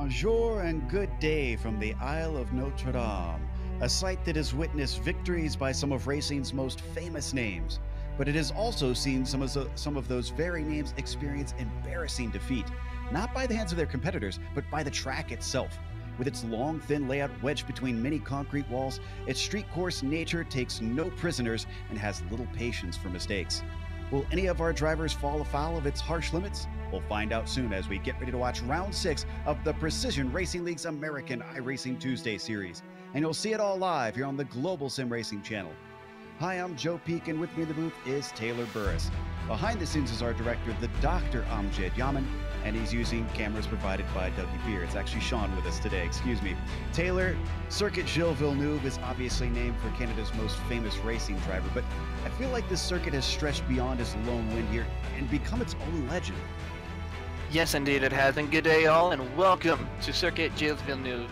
Bonjour and good day from the Isle of Notre Dame, a site that has witnessed victories by some of racing's most famous names, but it has also seen some of those very names experience embarrassing defeat, not by the hands of their competitors, but by the track itself. With its long, thin layout wedged between many concrete walls, its street course nature takes no prisoners and has little patience for mistakes. Will any of our drivers fall afoul of its harsh limits? We'll find out soon as we get ready to watch Round 6 of the Precision Racing League's American iRacing Tuesday series. And you'll see it all live here on the Global SimRacing Channel. Hi, I'm Joe Peak, and with me in the booth is Taylor Burris. Behind the scenes is our director, the Dr. Amjad Yaman, and he's using cameras provided by Dougie Beer. It's actually Sean with us today, excuse me. Taylor, Circuit Gilles Villeneuve is obviously named for Canada's most famous racing driver, but I feel like this circuit has stretched beyond his lone win here and become its own legend. Yes, indeed it has, and good day all, and welcome to Circuit Gilles Villeneuve.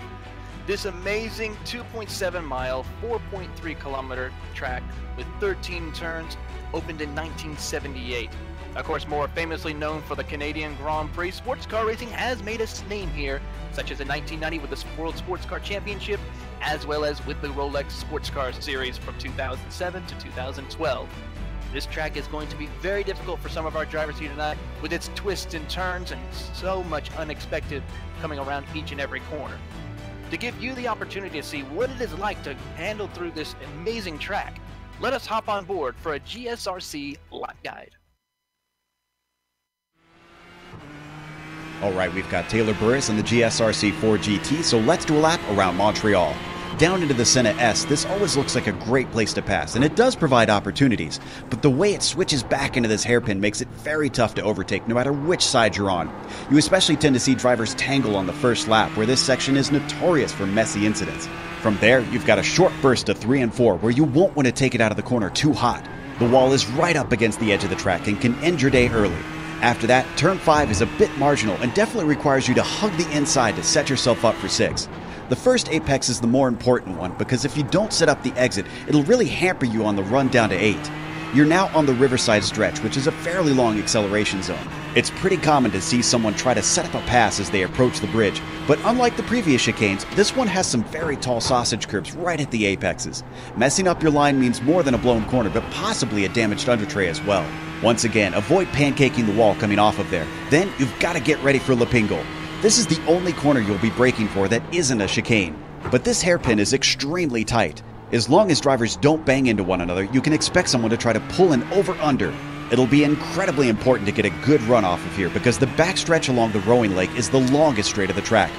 This amazing 2.7 mile, 4.3 kilometer track with 13 turns opened in 1978. Of course, more famously known for the Canadian Grand Prix, sports car racing has made its name here, such as in 1990 with the World Sports Car Championship, as well as with the Rolex Sports Car Series from 2007 to 2012. This track is going to be very difficult for some of our drivers here tonight, with its twists and turns and so much unexpected coming around each and every corner. To give you the opportunity to see what it is like to handle through this amazing track, let us hop on board for a GSRC lap guide. All right, we've got Taylor Burris on the GSRC 4GT, so let's do a lap around Montreal. Down into the Senna S, this always looks like a great place to pass, and it does provide opportunities, but the way it switches back into this hairpin makes it very tough to overtake no matter which side you're on. You especially tend to see drivers tangle on the first lap, where this section is notorious for messy incidents. From there, you've got a short burst to 3 and 4, where you won't want to take it out of the corner too hot. The wall is right up against the edge of the track and can end your day early. After that, turn 5 is a bit marginal and definitely requires you to hug the inside to set yourself up for 6. The first apex is the more important one because if you don't set up the exit, it'll really hamper you on the run down to 8. You're now on the Riverside stretch, which is a fairly long acceleration zone. It's pretty common to see someone try to set up a pass as they approach the bridge, but unlike the previous chicanes, this one has some very tall sausage curves right at the apexes. Messing up your line means more than a blown corner, but possibly a damaged undertray as well. Once again, avoid pancaking the wall coming off of there. Then you've got to get ready for Lapingo. This is the only corner you'll be braking for that isn't a chicane. But this hairpin is extremely tight. As long as drivers don't bang into one another, you can expect someone to try to pull an over-under. It'll be incredibly important to get a good run off of here because the backstretch along the rowing lake is the longest straight of the track.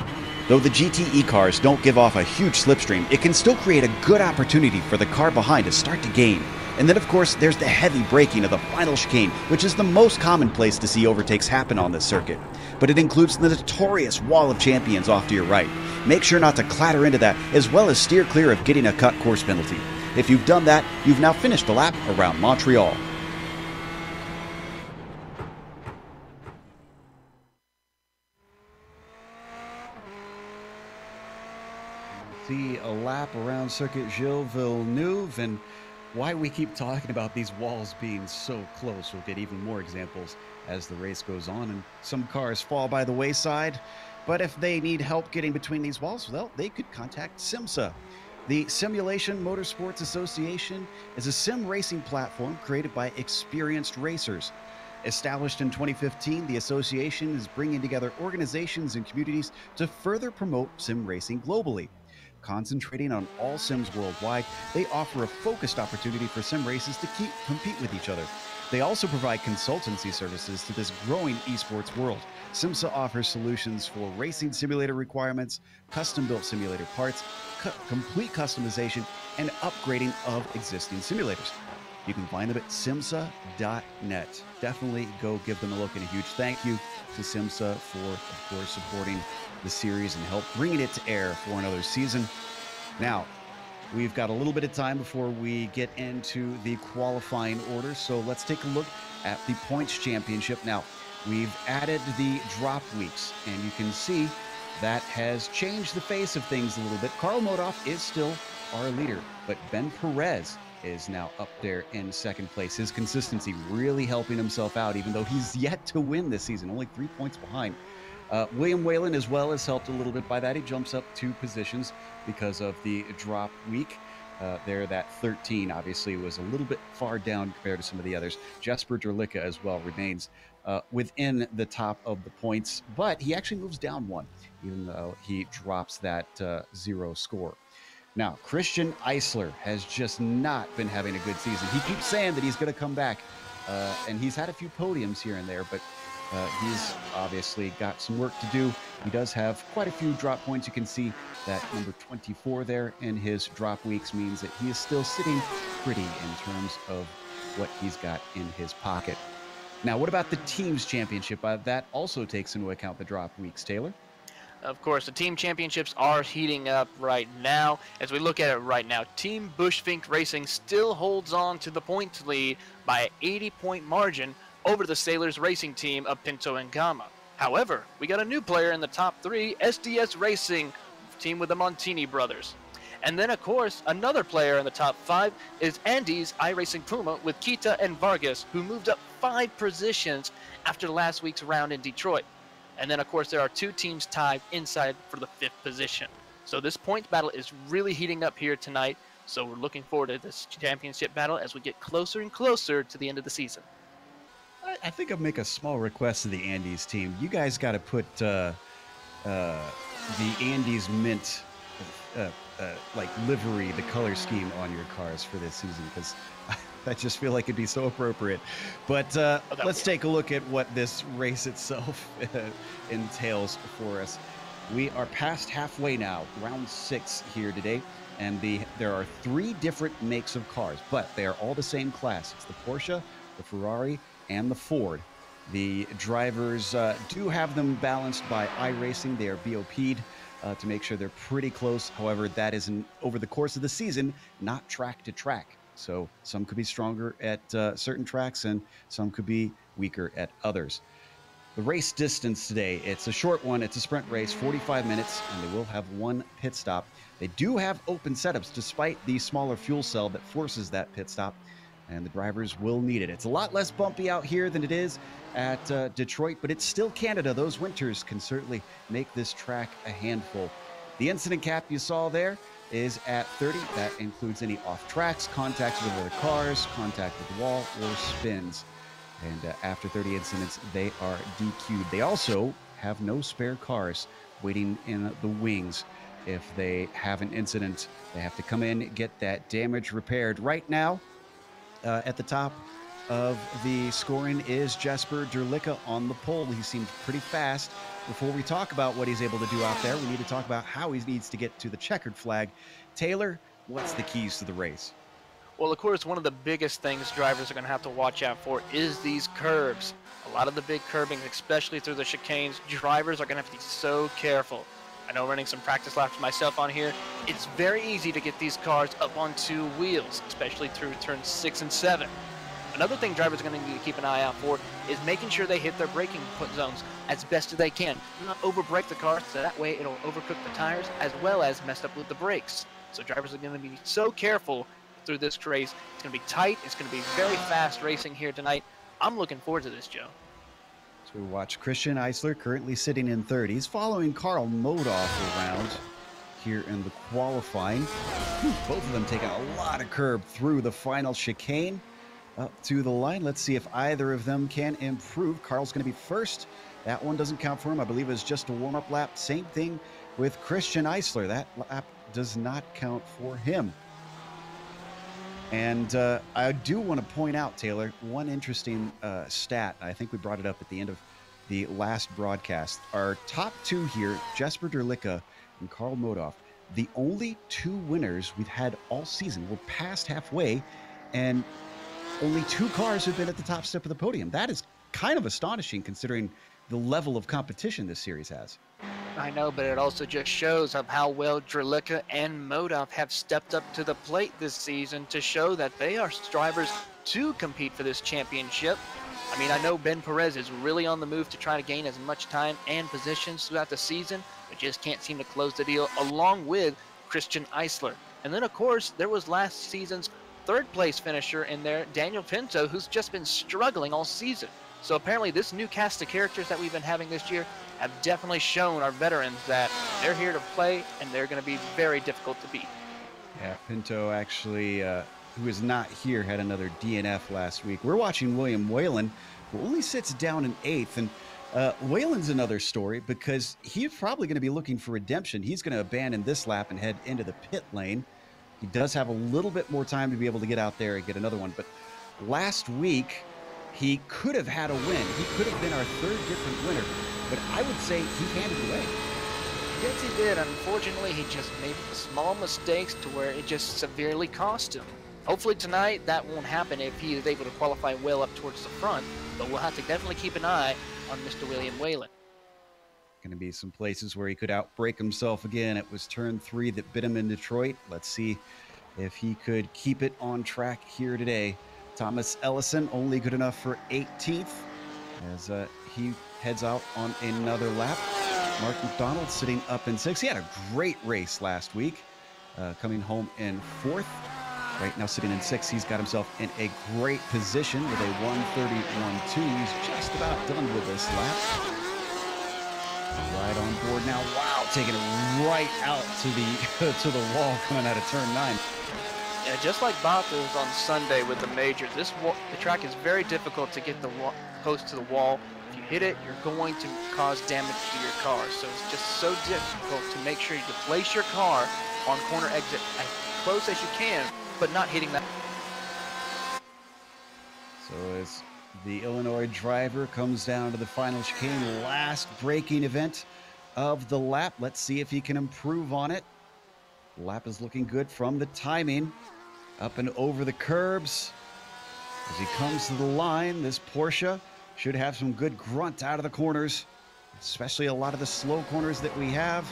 Though the GTE cars don't give off a huge slipstream, it can still create a good opportunity for the car behind to start to gain. And then of course there's the heavy braking of the final chicane, which is the most common place to see overtakes happen on this circuit. But it includes the notorious Wall of Champions off to your right. Make sure not to clatter into that, as well as steer clear of getting a cut course penalty. If you've done that, you've now finished the lap around Montreal. See a lap around Circuit Gilles Villeneuve, and why we keep talking about these walls being so close. We'll get even more examples as the race goes on, and some cars fall by the wayside. But if they need help getting between these walls, well, they could contact SIMMSA. The Simulation MotorSports Association is a sim racing platform created by experienced racers. Established in 2015, the association is bringing together organizations and communities to further promote sim racing globally. Concentrating on all sims worldwide, they offer a focused opportunity for sim races to compete with each other. They also provide consultancy services to this growing eSports world. SIMMSA offers solutions for racing simulator requirements, custom-built simulator parts, complete customization, and upgrading of existing simulators. You can find them at SIMMSA.net. Definitely go give them a look, and a huge thank you to SIMMSA for, of course, supporting the series and help bringing it to air for another season. Now, we've got a little bit of time before we get into the qualifying order, so let's take a look at the points championship. Now, we've added the drop weeks, and you can see that has changed the face of things a little bit. Karl Modoff is still our leader, but Ben Perez is now up there in second place. His consistency really helping himself out, even though he's yet to win this season, only 3 points behind. William Whalen as well is helped a little bit by that. He jumps up 2 positions because of the drop week. There, that 13 obviously was a little bit far down compared to some of the others. Jesper Derlicka as well remains within the top of the points, but he actually moves down 1, even though he drops that 0 score. Now, Christian Eisler has just not been having a good season. He keeps saying that he's going to come back, and he's had a few podiums here and there, but he's obviously got some work to do. He does have quite a few drop points. You can see that number 24 there in his drop weeks means that he is still sitting pretty in terms of what he's got in his pocket. Now, what about the team's championship? That also takes into account the drop weeks, Taylor. Of course, the team championships are heating up right now. As we look at it right now, Team Bushfink Racing still holds on to the points lead by an 80-point margin over the Sailors Racing team of Pinto and Gama. However, we got a new player in the top 3, SDS Racing, team with the Montini brothers. And then, of course, another player in the top 5 is Andy's iRacing Puma with Kita and Vargas, who moved up 5 positions after last week's round in Detroit. And then, of course, there are 2 teams tied inside for the 5th position. So this points battle is really heating up here tonight. So we're looking forward to this championship battle as we get closer and closer to the end of the season. I think I'll make a small request to the Andes team. You guys got to put the Andes Mint like livery, the color scheme on your cars for this season, because I just feel like it'd be so appropriate. But let's take a look at what this race itself entails for us. We are past halfway now, round 6 here today, and there are 3 different makes of cars, but they are all the same class. It's the Porsche, the Ferrari, and the Ford. The drivers do have them balanced by iRacing. They are BOP'd to make sure they're pretty close. However, that is over the course of the season, not track to track. So some could be stronger at certain tracks and some could be weaker at others. The race distance today, it's a short one. It's a sprint race, 45 minutes, and they will have 1 pit stop. They do have open setups despite the smaller fuel cell that forces that pit stop, and the drivers will need it. It's a lot less bumpy out here than it is at Detroit, but it's still Canada. Those winters can certainly make this track a handful. The incident cap you saw there is at 30. That includes any off tracks, contact with other cars, contact with the wall, or spins. And after 30 incidents, they are DQ'd. They also have no spare cars waiting in the wings. If they have an incident, they have to come in, get that damage repaired. Right now, at the top of the scoring is Jesper Derlicka on the pole. He seems pretty fast. Before we talk about what he's able to do out there, we need to talk about how he needs to get to the checkered flag. Taylor, what's the keys to the race? Well, of course, one of the biggest things drivers are going to have to watch out for is these curbs. A lot of the big curbing, especially through the chicanes, drivers are going to have to be so careful. I know running some practice laps myself on here, it's very easy to get these cars up on 2 wheels, especially through turns 6 and 7. Another thing drivers are going to need to keep an eye out for is making sure they hit their braking zones as best as they can. Do not over-brake the car, so that way it'll overcook the tires as well as mess up with the brakes. So drivers are going to be so careful through this race. It's going to be tight. It's going to be very fast racing here tonight. I'm looking forward to this, Joe. So we watch Christian Eisler currently sitting in 30s, following Carl Modoff around here in the qualifying. Both of them taking a lot of curb through the final chicane up to the line. Let's see if either of them can improve. Carl's going to be first. That one doesn't count for him. I believe it's just a warm-up lap. Same thing with Christian Eisler. That lap does not count for him. And I do want to point out, Taylor, one interesting stat. I think we brought it up at the end of the last broadcast. Our top 2 here, Jesper Derlicka and Carl Modoff, the only 2 winners we've had all season. We're past halfway, and only 2 cars have been at the top step of the podium. That is kind of astonishing considering the level of competition this series has. I know, but it also just shows of how well Derlicka and Modoff have stepped up to the plate this season to show that they are drivers to compete for this championship. I mean, I know Ben Perez is really on the move to try to gain as much time and positions throughout the season, but just can't seem to close the deal, along with Christian Eisler. And then, of course, there was last season's 3rd place finisher in there, Daniel Pinto, who's just been struggling all season. So apparently this new cast of characters that we've been having this year have definitely shown our veterans that they're here to play and they're going to be very difficult to beat. Yeah, Pinto actually, who is not here, had another DNF last week. We're watching William Whalen, who only sits down in 8th. And Whalen's another story because he's probably going to be looking for redemption. He's going to abandon this lap and head into the pit lane. He does have a little bit more time to be able to get out there and get another one. But last week, he could have had a win. He could have been our 3rd different winner. But I would say he handed it away. Yes, he did. Unfortunately, he just made small mistakes to where it just severely cost him. Hopefully tonight that won't happen if he is able to qualify well up towards the front, but we'll have to definitely keep an eye on Mr. William Whalen. Going to be some places where he could outbreak himself again. It was turn 3 that bit him in Detroit. Let's see if he could keep it on track here today. Thomas Ellison only good enough for 18th as he heads out on another lap. Mark McDonald sitting up in 6th. He had a great race last week, coming home in 4th. Right now sitting in 6th. He's got himself in a great position with a 1:31.2. He's just about done with this lap. Right on board now. Wow, taking it right out to the to the wall coming out of turn 9. Yeah, just like Bathurst on Sunday with the majors, the track is very difficult to get the close to the wall. If you hit it, you're going to cause damage to your car. So it's just so difficult to make sure you place your car on corner exit as close as you can, but not hitting that. So as the Illinois driver comes down to the final chicane, last braking event of the lap. Let's see if he can improve on it. The lap is looking good from the timing. Up and over the curbs. As he comes to the line, this Porsche should have some good grunt out of the corners, especially a lot of the slow corners that we have.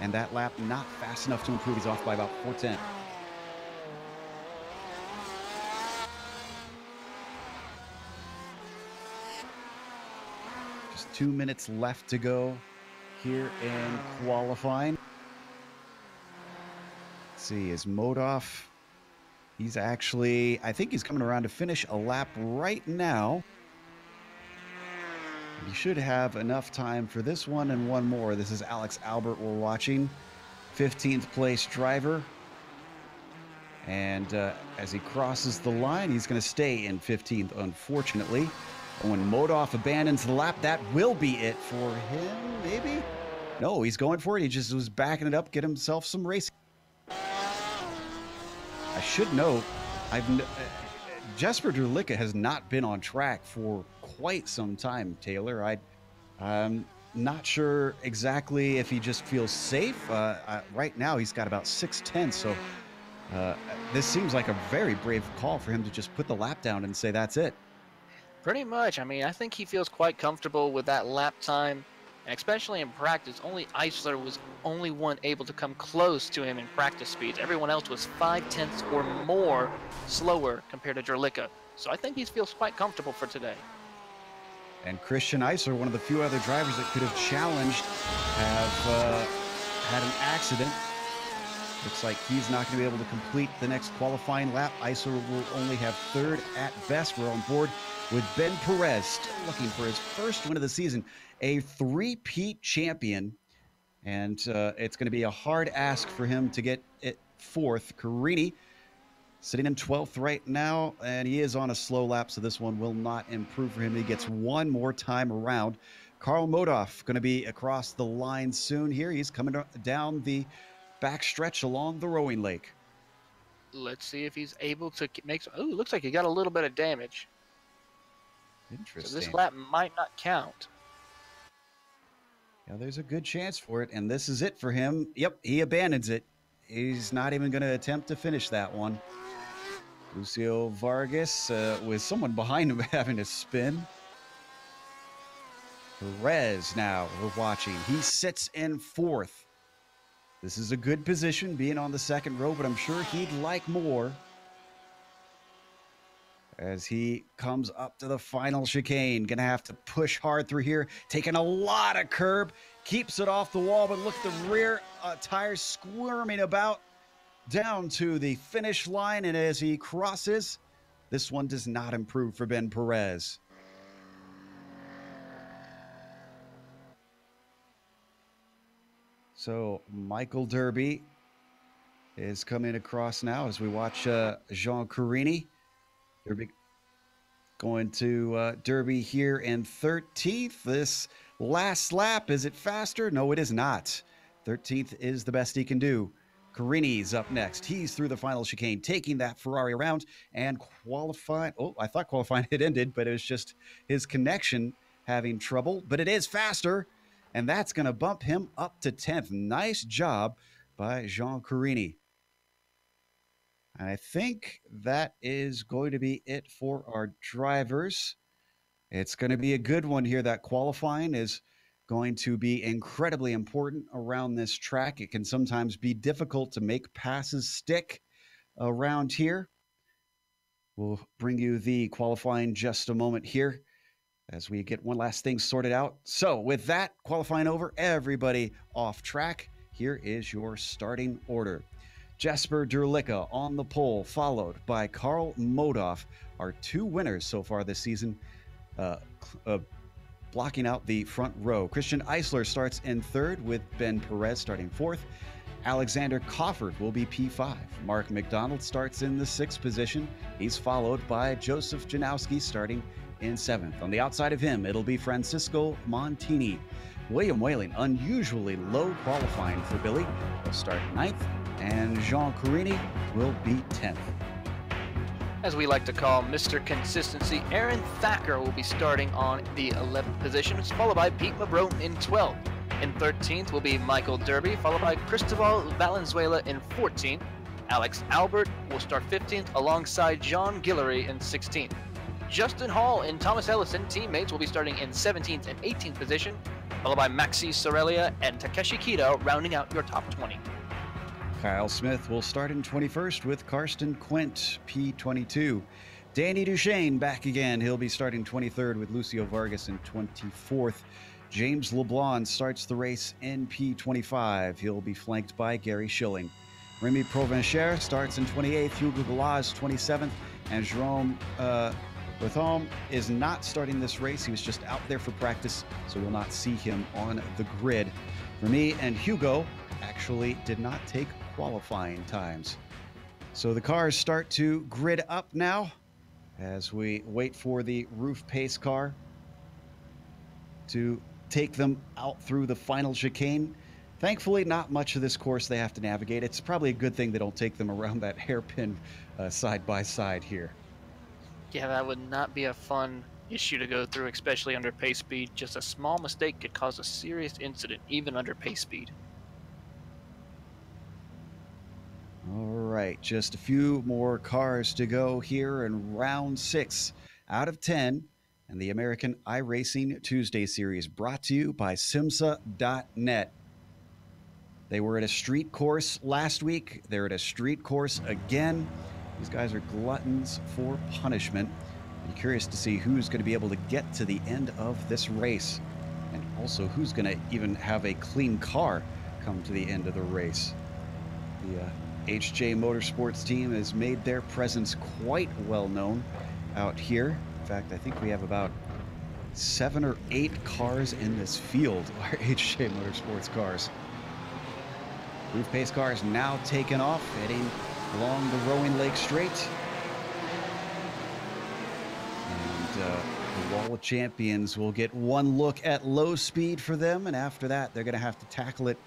And that lap not fast enough to improve. He's off by about 4:10. Just 2 minutes left to go here in qualifying. Let's see, is Modoff? He's actually, I think he's coming around to finish a lap right now. He should have enough time for this one and one more. This is Alex Albert we're watching, 15th place driver. And as he crosses the line, he's going to stay in 15th, unfortunately. And when Modoff abandons the lap, that will be it for him, maybe? No, he's going for it. He just was backing it up, get himself some racing. I should note, Jesper Durlicka has not been on track for quite some time, Taylor. I'm not sure exactly if he just feels safe. Right now, he's got about 6:10, so this seems like a very brave call for him to just put the lap down and say that's it. Pretty much. I mean, I think he feels quite comfortable with that lap time. And especially in practice, only Eisler was only one able to come close to him in practice speeds. Everyone else was 5/10 or more slower compared to Durlicka. So I think he feels quite comfortable for today. And Christian Eisler, one of the few other drivers that could have challenged, have had an accident. Looks like he's not going to be able to complete the next qualifying lap. Eisler will only have 3rd at best. We're on board with Ben Perez, still looking for his first win of the season, a 3-peat champion. And it's going to be a hard ask for him to get it 4th. Carini sitting in 12th right now, and he is on a slow lap, so this one will not improve for him. He gets one more time around. Karl Modoff going to be across the line soon here. He's coming down the back stretch along the rowing lake. Let's see if he's able to make some. Oh, looks like he got a little bit of damage. Interesting. So this lap might not count. Yeah, there's a good chance for it, and this is it for him. Yep, he abandons it. He's not even going to attempt to finish that one. Lucio Vargas with someone behind him having a spin. Perez now we're watching. He sits in 4th. This is a good position, being on the 2nd row, but I'm sure he'd like more. As he comes up to the final chicane, gonna have to push hard through here, taking a lot of curb, keeps it off the wall, but look at the rear tires squirming about down to the finish line, and as he crosses, this one does not improve for Ben Perez. So Michael Derby is coming across now as we watch Jean Carini. Derby going to Derby here in 13th. This last lap, is it faster? No, it is not. 13th is the best he can do. Carini's up next. He's through the final chicane, taking that Ferrari around and qualifying. Oh, I thought qualifying had ended, but it was just his connection having trouble. But it is faster, and that's going to bump him up to 10th. Nice job by Jean Carini. And I think that is going to be it for our drivers. It's going to be a good one here. That qualifying is going to be incredibly important around this track. It can sometimes be difficult to make passes stick around here. We'll bring you the qualifying just a moment here as we get one last thing sorted out. So with that qualifying over, everybody off track, here is your starting order. Jesper Durlicka on the pole, followed by Carl Modoff, our two winners so far this season, blocking out the front row. Christian Eisler starts in third with Ben Perez starting fourth. Alexander Coffert will be P5. Mark McDonald starts in the sixth position. He's followed by Joseph Janowski starting in seventh. On the outside of him, it'll be Francisco Montini. William Whaling, unusually low qualifying for Billy, will start ninth, and Jean Carini will be 10th. As we like to call Mr. Consistency, Aaron Thacker will be starting on the 11th position, followed by Pete Mabroten in 12th. In 13th will be Michael Derby, followed by Cristobal Valenzuela in 14th. Alex Albert will start 15th alongside John Guillory in 16th. Justin Hall and Thomas Ellison, teammates, will be starting in 17th and 18th position, followed by Maxi Sorelia and Takeshi Kido rounding out your top 20. Kyle Smith will start in 21st with Karsten Quint, P22. Danny Duchesne back again. He'll be starting 23rd with Lucio Vargas in 24th. James LeBlanc starts the race in P25. He'll be flanked by Gary Schilling. Remy Provencher starts in 28th. Hugo Galaz 27th. And Jerome Berthom is not starting this race. He was just out there for practice, so we'll not see him on the grid. Remy and Hugo actually did not take qualifying times. So the cars start to grid up now as we wait for the roof pace car to take them out through the final chicane. Thankfully, not much of this course they have to navigate. It's probably a good thing they don't take them around that hairpin side by side here. Yeah, that would not be a fun issue to go through, especially under pace speed. Just a small mistake could cause a serious incident, even under pace speed. All right, just a few more cars to go here in round 6 out of 10 and the American iRacing Tuesday Series, brought to you by SIMMSA.net. They were at a street course last week. They're at a street course again. These guys are gluttons for punishment. I'm curious to see who's going to be able to get to the end of this race, and also who's going to even have a clean car come to the end of the race. The HJ Motorsports team has made their presence quite well known out here. In fact, I think we have about 7 or 8 cars in this field are HJ Motorsports cars. Roof pace car is now taken off, heading along the Rowing Lake Straight. And the Wall of Champions will get one look at low speed for them, and after that, they're going to have to tackle it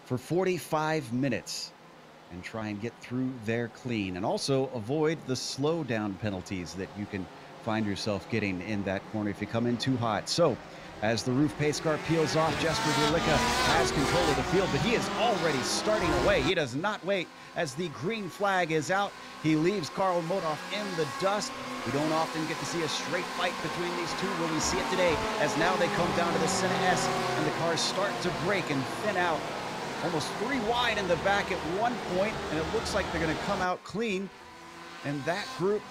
for 45 minutes and try and get through there clean, and also avoid the slow down penalties that you can find yourself getting in that corner if you come in too hot. So as the roof pace car peels off, Jesper Durlicka has control of the field, but he is already starting away. He does not wait as the green flag is out. He leaves Carl Modoff in the dust. We don't often get to see a straight fight between these two. Will we see it today, as now they come down to the Senna S and the cars start to break and thin out. Almost 3 wide in the back at one point, and it looks like they're going to come out clean. And that group,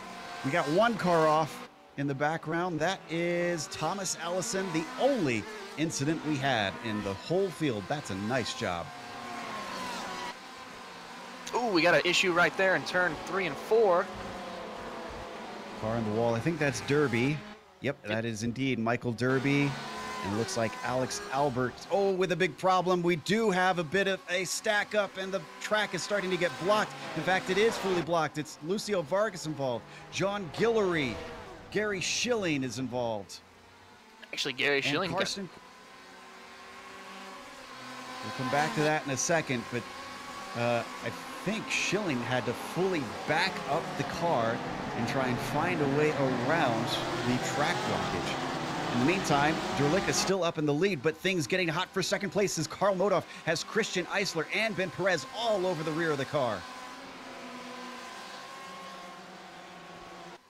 we got one car off in the background. That is Thomas Ellison, the only incident we had in the whole field. That's a nice job. Ooh, we got an issue right there in turn 3 and 4. Car on the wall. I think that's Derby. Yep, that is indeed Michael Derby. And it looks like Alex Albert, with a big problem. We do have a bit of a stack up, and the track is starting to get blocked. In fact, it is fully blocked. It's Lucio Vargas involved. John Guillory, Gary Schilling is involved. Actually, Gary Schilling. Carson. We'll come back to that in a second, but I think Schilling had to fully back up the car and try and find a way around the track blockage. In the meantime, Drlic is still up in the lead, but things getting hot for second place as Karl Modhoff has Christian Eisler and Ben Perez all over the rear of the car.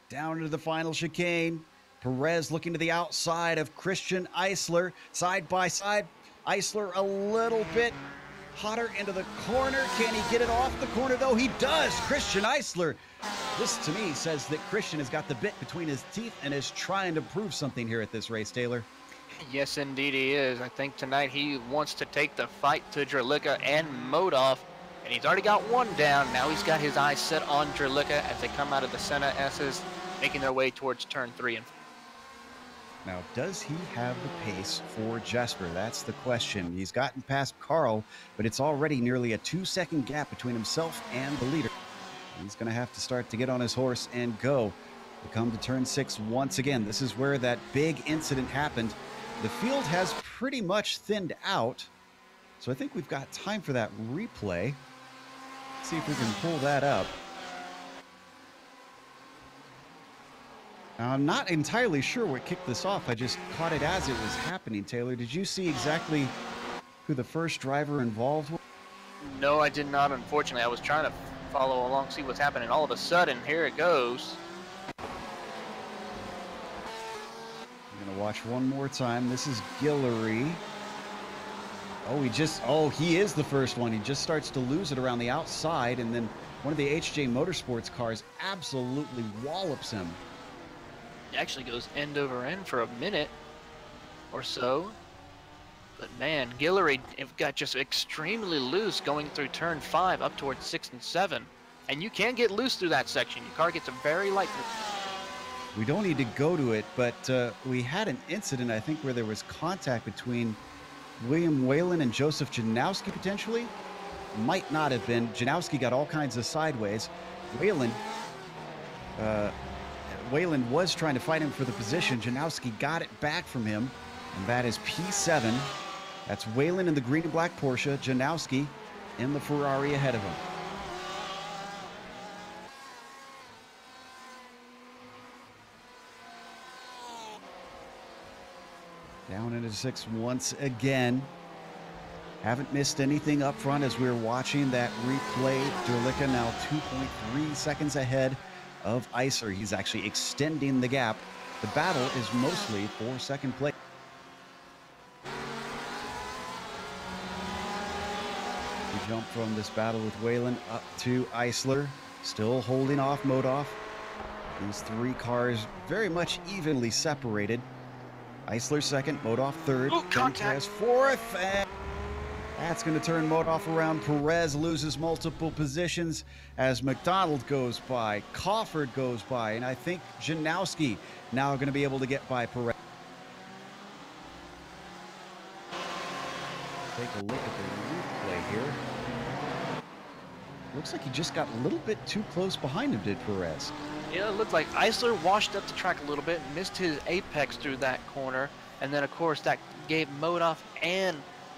Down into the final chicane. Perez looking to the outside of Christian Eisler. Side by side. Eisler a little bit hotter into the corner. Can he get it off the corner, though? He does! Christian Eisler. This, to me, says that Christian has got the bit between his teeth and is trying to prove something here at this race, Taylor. Yes, indeed he is. I think tonight he wants to take the fight to Drlic and Modhoff, and he's already got one down. Now he's got his eyes set on Drlic as they come out of the Senna S's, making their way towards turn 3 and 4. Now, does he have the pace for Jesper? That's the question. He's gotten past Carl, but it's already nearly a 2-second gap between himself and the leader. He's going to have to start to get on his horse and go. We come to turn 6 once again. This is where that big incident happened. The field has pretty much thinned out, so I think we've got time for that replay. Let's see if we can pull that up. Now, I'm not entirely sure what kicked this off. I just caught it as it was happening, Taylor. Did you see exactly who the first driver involved was? No, I did not, unfortunately. I was trying to follow along, see what's happening. All of a sudden, here it goes. I'm going to watch one more time. This is Guillory. He is the first one. He just starts to lose it around the outside, and then one of the HJ Motorsports cars absolutely wallops him. It actually goes end over end for a minute or so. But man, Guillory got just extremely loose going through turn 5 up towards 6 and 7. And you can get loose through that section. Your car gets a very light. We don't need to go to it, but we had an incident, I think, where there was contact between William Whalen and Joseph Janowski, potentially. Might not have been. Janowski got all kinds of sideways. Whalen was trying to fight him for the position. Janowski got it back from him, and that is P7. That's Whalen in the green and black Porsche, Janowski in the Ferrari ahead of him. Down into 6 once again. Haven't missed anything up front as we're watching that replay. Drlic now 2.3 seconds ahead of Eisler. He's actually extending the gap. The battle is mostly for second place. We jump from this battle with Whalen up to Eisler, still holding off Modhoff. These three cars very much evenly separated. Eisler second, Modhoff third, Perez fourth, and that's going to turn Modhoff around. Perez loses multiple positions as McDonald goes by, Cawford goes by, and I think Janowski now going to be able to get by Perez. Take a look at the replay here. Looks like he just got a little bit too close behind him, did Perez? Yeah, it looked like Eisler washed up the track a little bit, missed his apex through that corner, and then of course that gave Modhoff and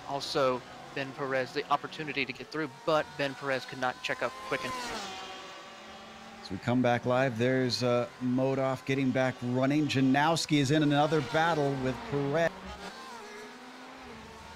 also Ben Perez the opportunity to get through, but Ben Perez could not check up quick enough. As we come back live, there's Modhoff getting back running. Janowski is in another battle with Perez.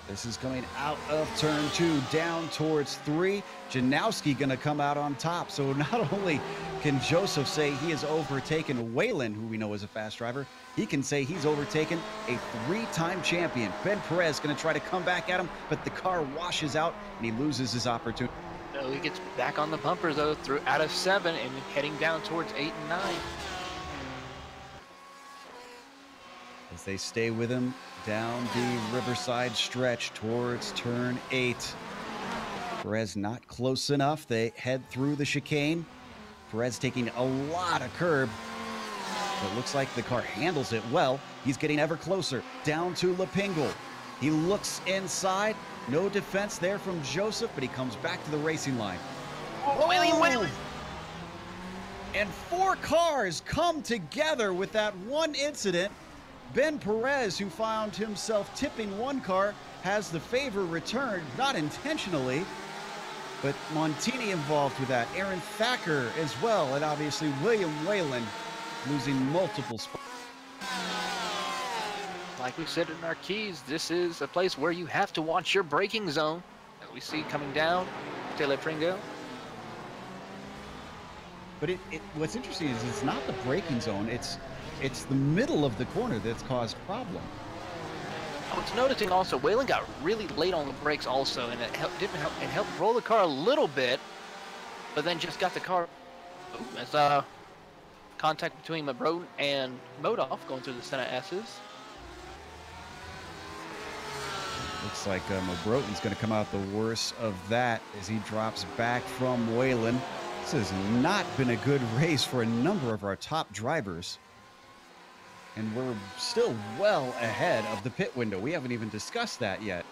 This is coming out of turn 2, down towards 3. Janowski going to come out on top. So not only can Joseph say he has overtaken Whalen, who we know is a fast driver, he can say he's overtaken a 3-time champion. Ben Perez going to try to come back at him, but the car washes out and he loses his opportunity. No, he gets back on the bumper though, through out of 7 and heading down towards 8 and 9. As they stay with him down the Riverside stretch towards turn 8. Perez not close enough. They head through the chicane. Perez taking a lot of curb. It looks like the car handles it well. He's getting ever closer down to Lapingle. He looks inside. No defense there from Joseph, but he comes back to the racing line. Wheeling. And 4 cars come together with that one incident. Ben Perez, who found himself tipping one car, has the favor returned, not intentionally, but Montini involved with that. Aaron Thacker as well, and obviously William Whalen losing multiple spots. Like we said in our keys, this is a place where you have to watch your braking zone. As we see coming down, Taylor Pringle. But what's interesting is it's not the braking zone, it's the middle of the corner that's caused problem. Oh, it's noticing also, Whalen got really late on the brakes also, and it helped roll the car a little bit, but then just got the car as contact between Broaden and Modoff going through the center S's. Looks like Broaden's going to come out the worst of that as he drops back from Whalen. This has not been a good race for a number of our top drivers. And we're still well ahead of the pit window. We haven't even discussed that yet.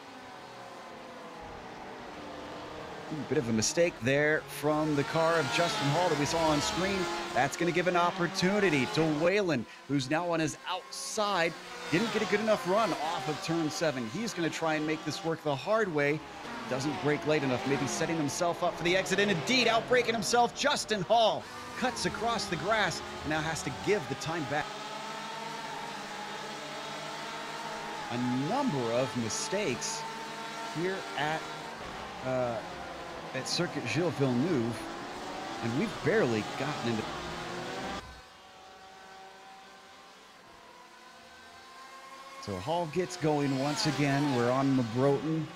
Bit of a mistake there from the car of Justin Hall that we saw on screen. That's going to give an opportunity to Whalen, who's now on his outside. Didn't get a good enough run off of turn 7. He's going to try and make this work the hard way. Doesn't brake late enough, maybe setting himself up for the exit. And indeed, outbraking himself, Justin Hall cuts across the grass and now has to give the time back. A number of mistakes here at Circuit Gilles Villeneuve, and we've barely gotten into. So Hall gets going once again. We're on Broaden.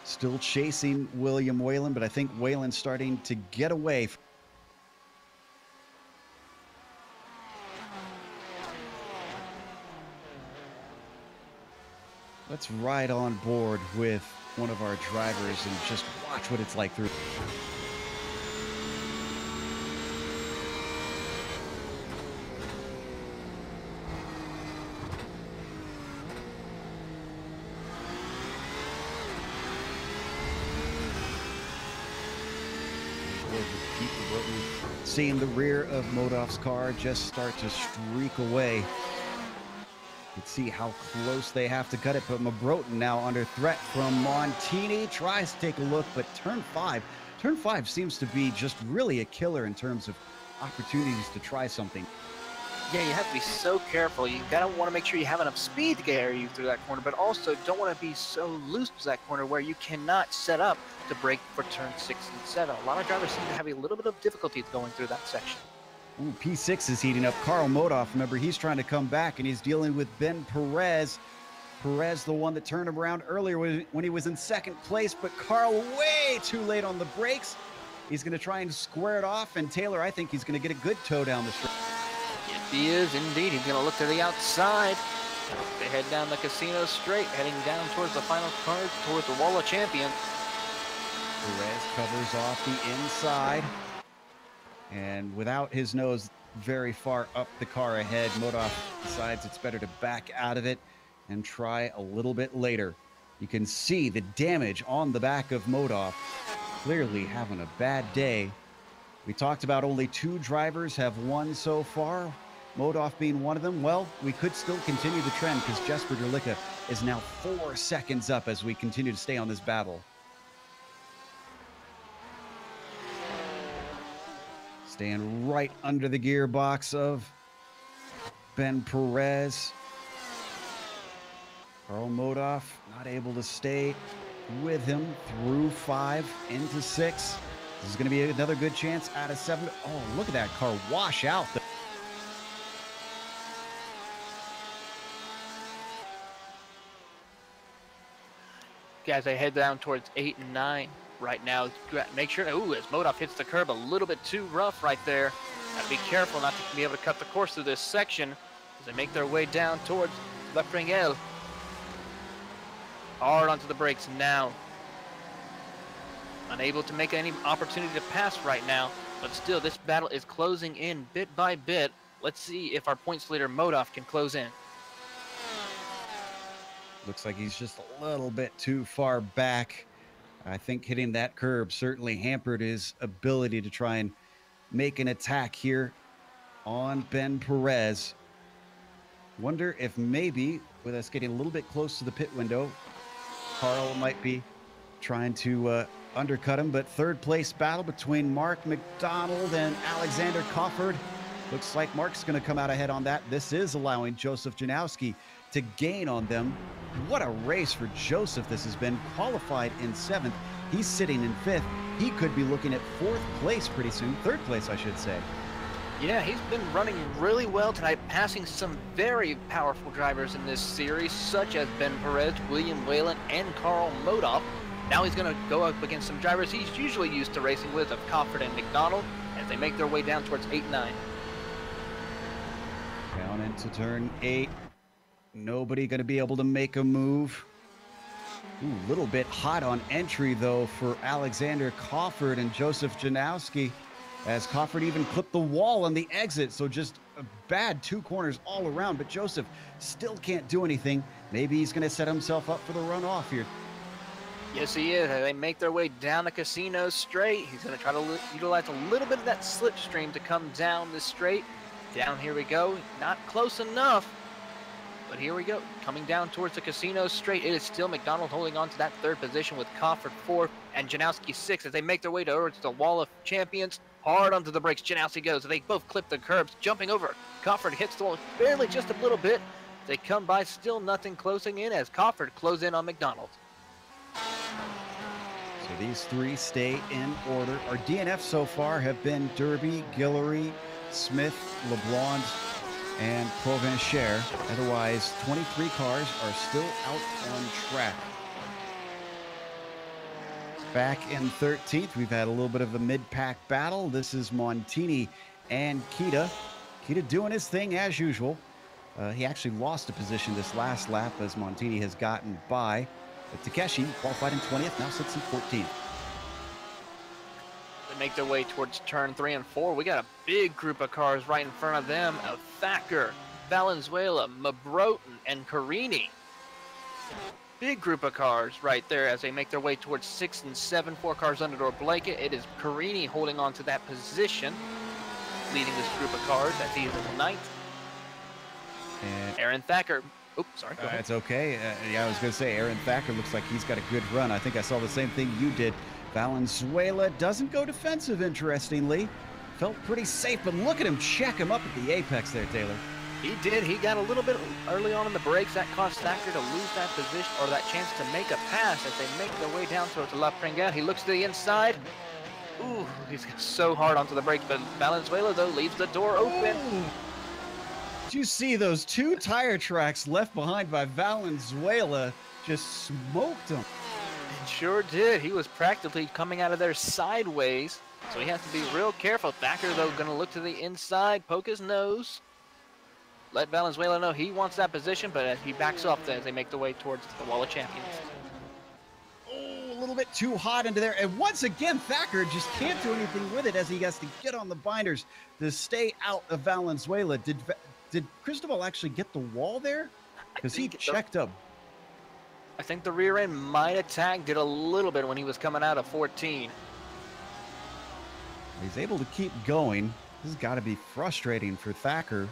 Still chasing William Whalen, but I think Whalen's starting to get away. Let's ride on board with one of our drivers and just watch what it's like through. Seeing the rear of Modoff's car just start to streak away. You can see how close they have to cut it, but Broaden now under threat from Montini. Tries to take a look, but turn 5 seems to be just really a killer in terms of opportunities to try something. Yeah, you have to be so careful. You gotta want to make sure you have enough speed to carry you through that corner, but also don't want to be so loose to that corner where you cannot set up to brake for turn 6 and 7. A lot of drivers seem to have a little bit of difficulty going through that section. Ooh, P6 is heating up. Carl Modoff, remember, he's trying to come back, and he's dealing with Ben Perez. Perez, the one that turned him around earlier when he was in second place, but Carl way too late on the brakes. He's going to try and square it off, and Taylor, I think he's going to get a good tow down the straight. Yes, he is, indeed. He's going to look to the outside. They head down the casino straight, heading down towards the final card, towards the Wall of Champions. Perez covers off the inside. And without his nose very far up the car ahead, Modoff decides it's better to back out of it and try a little bit later. You can see the damage on the back of Modoff. Clearly having a bad day. We talked about only 2 drivers have won so far, Modoff being one of them. Well, we could still continue the trend because Jesper Derlicka is now 4 seconds up as we continue to stay on this battle. Staying right under the gearbox of Ben Perez. Carl Modoff not able to stay with him through 5 into 6. This is going to be another good chance out of 7. Oh, look at that car wash out. Guys, they head down towards 8 and 9 right now. Make sure, ooh, as Modoff hits the curb a little bit too rough right there. Gotta be careful not to be able to cut the course through this section as they make their way down towards La Pringale. Hard onto the brakes now. Unable to make any opportunity to pass right now, but still this battle is closing in bit by bit Let's see if our points leader Modoff can close in. Looks like he's just a little bit too far back. I think hitting that curb certainly hampered his ability to try and make an attack here on Ben Perez. Wonder if maybe with us getting a little bit close to the pit window, Carl might be trying to undercut him. But third place battle between Mark McDonald and Alexander Cofford. Looks like Mark's going to come out ahead on that. This is allowing Joseph Janowski to gain on them. What a race for Joseph this has been. Qualified in 7th. He's sitting in 5th. He could be looking at 4th place pretty soon. 3rd place, I should say. Yeah, he's been running really well tonight, passing some very powerful drivers in this series, such as Ben Perez, William Whalen, and Carl Modoff. Now he's going to go up against some drivers he's usually used to racing with, of Cofford and McDonald, as they make their way down towards 8-9. Down into turn 8. Nobody going to be able to make a move. A little bit hot on entry, though, for Alexander Cofford and Joseph Janowski, as Cofford even clipped the wall on the exit. So just a bad 2 corners all around. But Joseph still can't do anything. Maybe he's going to set himself up for the runoff here. Yes, he is. They make their way down the casino straight. He's going to try to utilize a little bit of that slipstream to come down this straight. Down, here we go. Not close enough. But here we go, coming down towards the casino straight. It is still McDonald holding on to that 3rd position with Cofford 4th and Janowski 6th as they make their way towards the Wall of Champions. Hard onto the brakes, Janowski goes. They both clip the curbs, jumping over. Cofford hits the wall barely just a little bit. They come by, still nothing closing in as Cofford close in on McDonald. So these 3 stay in order. Our DNF so far have been Derby, Guillory, Smith, LeBlanc, and Provencher. Otherwise, 23 cars are still out on track. Back in 13th, we've had a little bit of a mid-pack battle. This is Montini and Kita. Kita doing his thing as usual. He actually lost a position this last lap as Montini has gotten by. But Takeshi, qualified in 20th, now sits in 14th. They make their way towards turn 3 and 4. We got a big group of cars right in front of them of Thacker, Valenzuela, Mabroten, and Carini. Big group of cars right there as they make their way towards 6 and 7. 4 cars under door blanket. It is Carini holding on to that position, leading this group of cars as he is in 9th. And Aaron Thacker. Oops, sorry. Go ahead. It's okay. Yeah, I was going to say Aaron Thacker looks like he's got a good run. I think I saw the same thing you did. Valenzuela doesn't go defensive, interestingly. Felt pretty safe, but look at him check him up at the apex there, Taylor. He did. He got a little bit early on in the brakes. That caused Thacker to lose that position, or that chance to make a pass as they make their way down towards the La Pringale. He looks to the inside. Ooh, he's so hard onto the brakes, but Valenzuela, though, leaves the door open. Ooh. Did you see those 2 tire tracks left behind by Valenzuela? Just smoked him. It sure did. He was practically coming out of there sideways, so he has to be real careful. Thacker, though, going to look to the inside, poke his nose. Let Valenzuela know he wants that position, but he backs off as they make the way towards the Wall of Champions. Oh, a little bit too hot into there. And once again, Thacker just can't do anything with it as he has to get on the binders to stay out of Valenzuela. Did Cristobal actually get the wall there? Because he checked up. I think the rear end might have tagged it a little bit when he was coming out of 14. He's able to keep going. This has got to be frustrating for Thacker.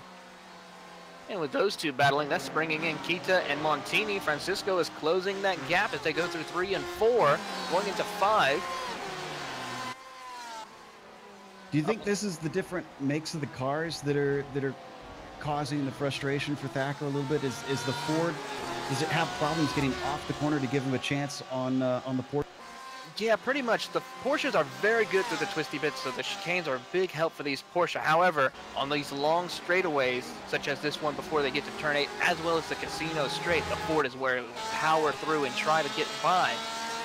And with those 2 battling, that's bringing in Kita and Montini. Francisco is closing that gap as they go through 3 and 4, going into 5. Do you think this is the different makes of the cars that are causing the frustration for Thacker a little bit? Is the Ford, does it have problems getting off the corner to give him a chance on the Porsche? Yeah, pretty much. The Porsches are very good through the twisty bits, so the chicanes are a big help for these Porsche. However, on these long straightaways, such as this one before they get to turn 8, as well as the casino straight, the Ford is where it will power through and try to get by.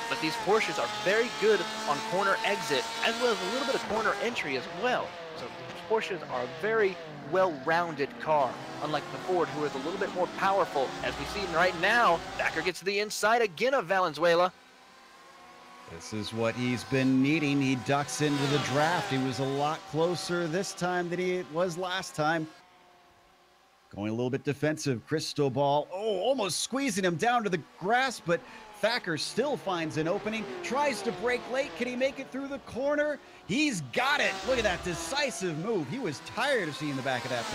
But these Porsches are very good on corner exit, as well as a little bit of corner entry as well. So these Porsches are a very well-rounded car, unlike the Ford, who is a little bit more powerful. As we see right now, Thacker gets to the inside again of Valenzuela. This is what he's been needing. He ducks into the draft. He was a lot closer this time than he was last time. Going a little bit defensive. Cristobal, almost squeezing him down to the grass, but Thacker still finds an opening. Tries to break late. Can he make it through the corner? He's got it. Look at that decisive move. He was tired of seeing the back of that.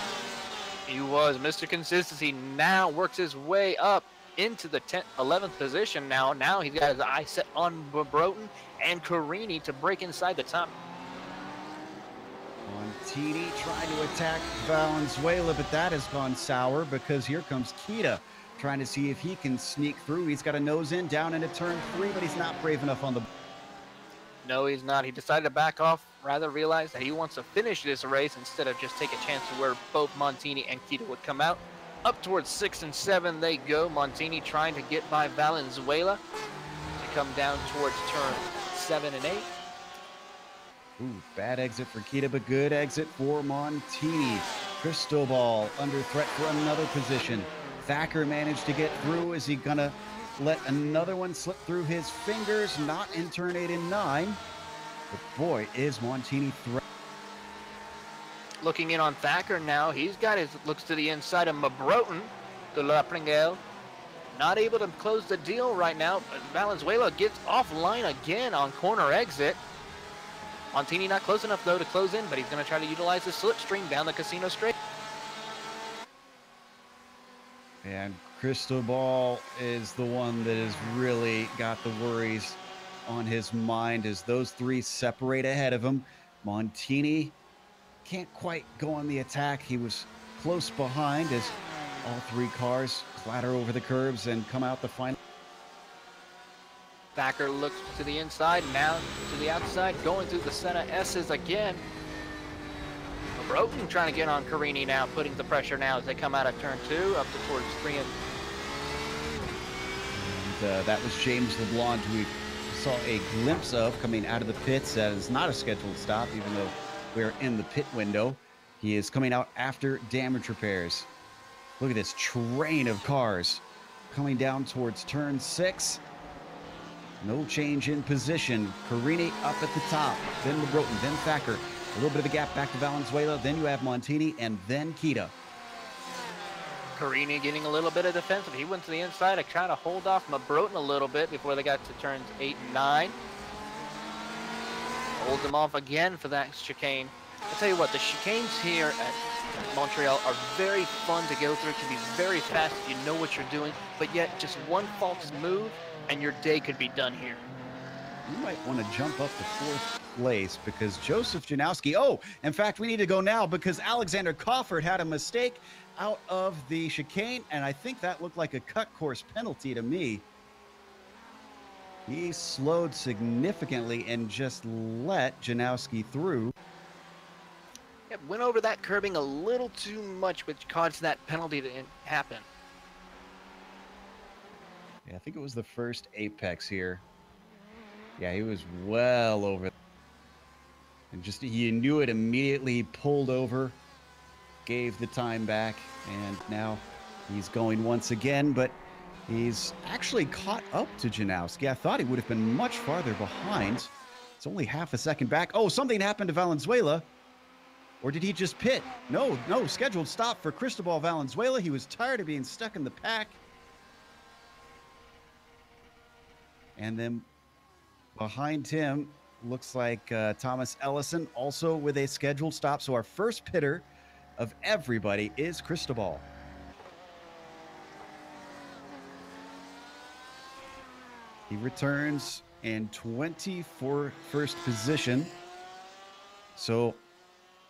He was. Mr. Consistency now works his way up into the 10th, 11th position now. Now he's got his eye set on broaden and Carini to break inside the top. Montini trying to attack Valenzuela, but that has gone sour because here comes Kita trying to see if he can sneak through. He's got a nose in down into turn 3, but he's not brave enough on the... No, he's not. He decided to back off, rather realize that he wants to finish this race instead of just take a chance to where both Montini and Kita would come out. Up towards 6 and 7 they go. Montini trying to get by Valenzuela to come down towards turn 7 and 8. Ooh, bad exit for Kita, but good exit for Montini. Cristobal under threat for another position. Thacker managed to get through. Is he gonna let another one slip through his fingers? Not in turn 8 and 9. But boy, is Montini Looking in on Thacker now. He's got his looks to the inside of Broaden to La Pringale. Not able to close the deal right now. But Valenzuela gets offline again on corner exit. Montini not close enough, though, to close in, but he's going to try to utilize the slipstream down the casino straight. And Cristobal is the one that has really got the worries on his mind as those three separate ahead of him. Montini can't quite go on the attack. He was close behind as all three cars clatter over the curbs and come out the final. Thacker looks to the inside, now to the outside, going through the center S's again. Broaden trying to get on Carini now, putting the pressure now as they come out of turn 2, up to towards 3 and... that was James LeBlanc, who we saw a glimpse of coming out of the pits. That is not a scheduled stop, even though we're in the pit window. He is coming out after damage repairs. Look at this train of cars coming down towards turn 6. No change in position. Carini up at the top, then Broaden, then Thacker. A little bit of a gap back to Valenzuela. Then you have Montini, and then Kita. Carini getting a little bit of defensive. He went to the inside to try to hold off Broaden a little bit before they got to turns 8 and 9. Holds him off again for that chicane. I'll tell you what, the chicanes here at Montreal are very fun to go through. It can be very fast if you know what you're doing, but yet just one false move and your day could be done here. You might want to jump up to 4th place because Joseph Janowski, in fact, we need to go now because Alexander Cofford had a mistake out of the chicane, and I think that looked like a cut course penalty to me. He slowed significantly and just let Janowski through. Yep, went over that curbing a little too much, which caused that penalty to happen. Yeah, I think it was the first apex here. Yeah, he was well over. And just, he knew it immediately. He pulled over, gave the time back, and now he's going once again, but he's actually caught up to Janowski. I thought he would have been much farther behind. It's only half a second back. Oh, something happened to Valenzuela. Or did he just pit? No, scheduled stop for Cristobal Valenzuela. He was tired of being stuck in the pack. And then behind him, looks like Thomas Ellison, also with a scheduled stop. So our first pitter of everybody is Cristobal. He returns in 21st position. So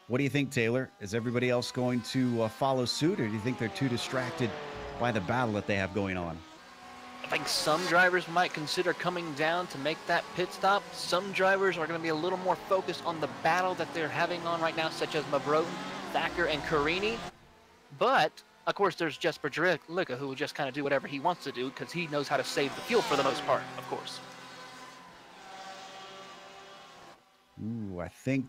what do you think, Taylor? Is everybody else going to follow suit, or do you think they're too distracted by the battle that they have going on? I think some drivers might consider coming down to make that pit stop. Some drivers are going to be a little more focused on the battle that they're having on right now, such as Broaden, Thacker, and Carini. But, of course, there's Jesper Dricka, who will just kind of do whatever he wants to do because he knows how to save the fuel for the most part, of course. Ooh, I think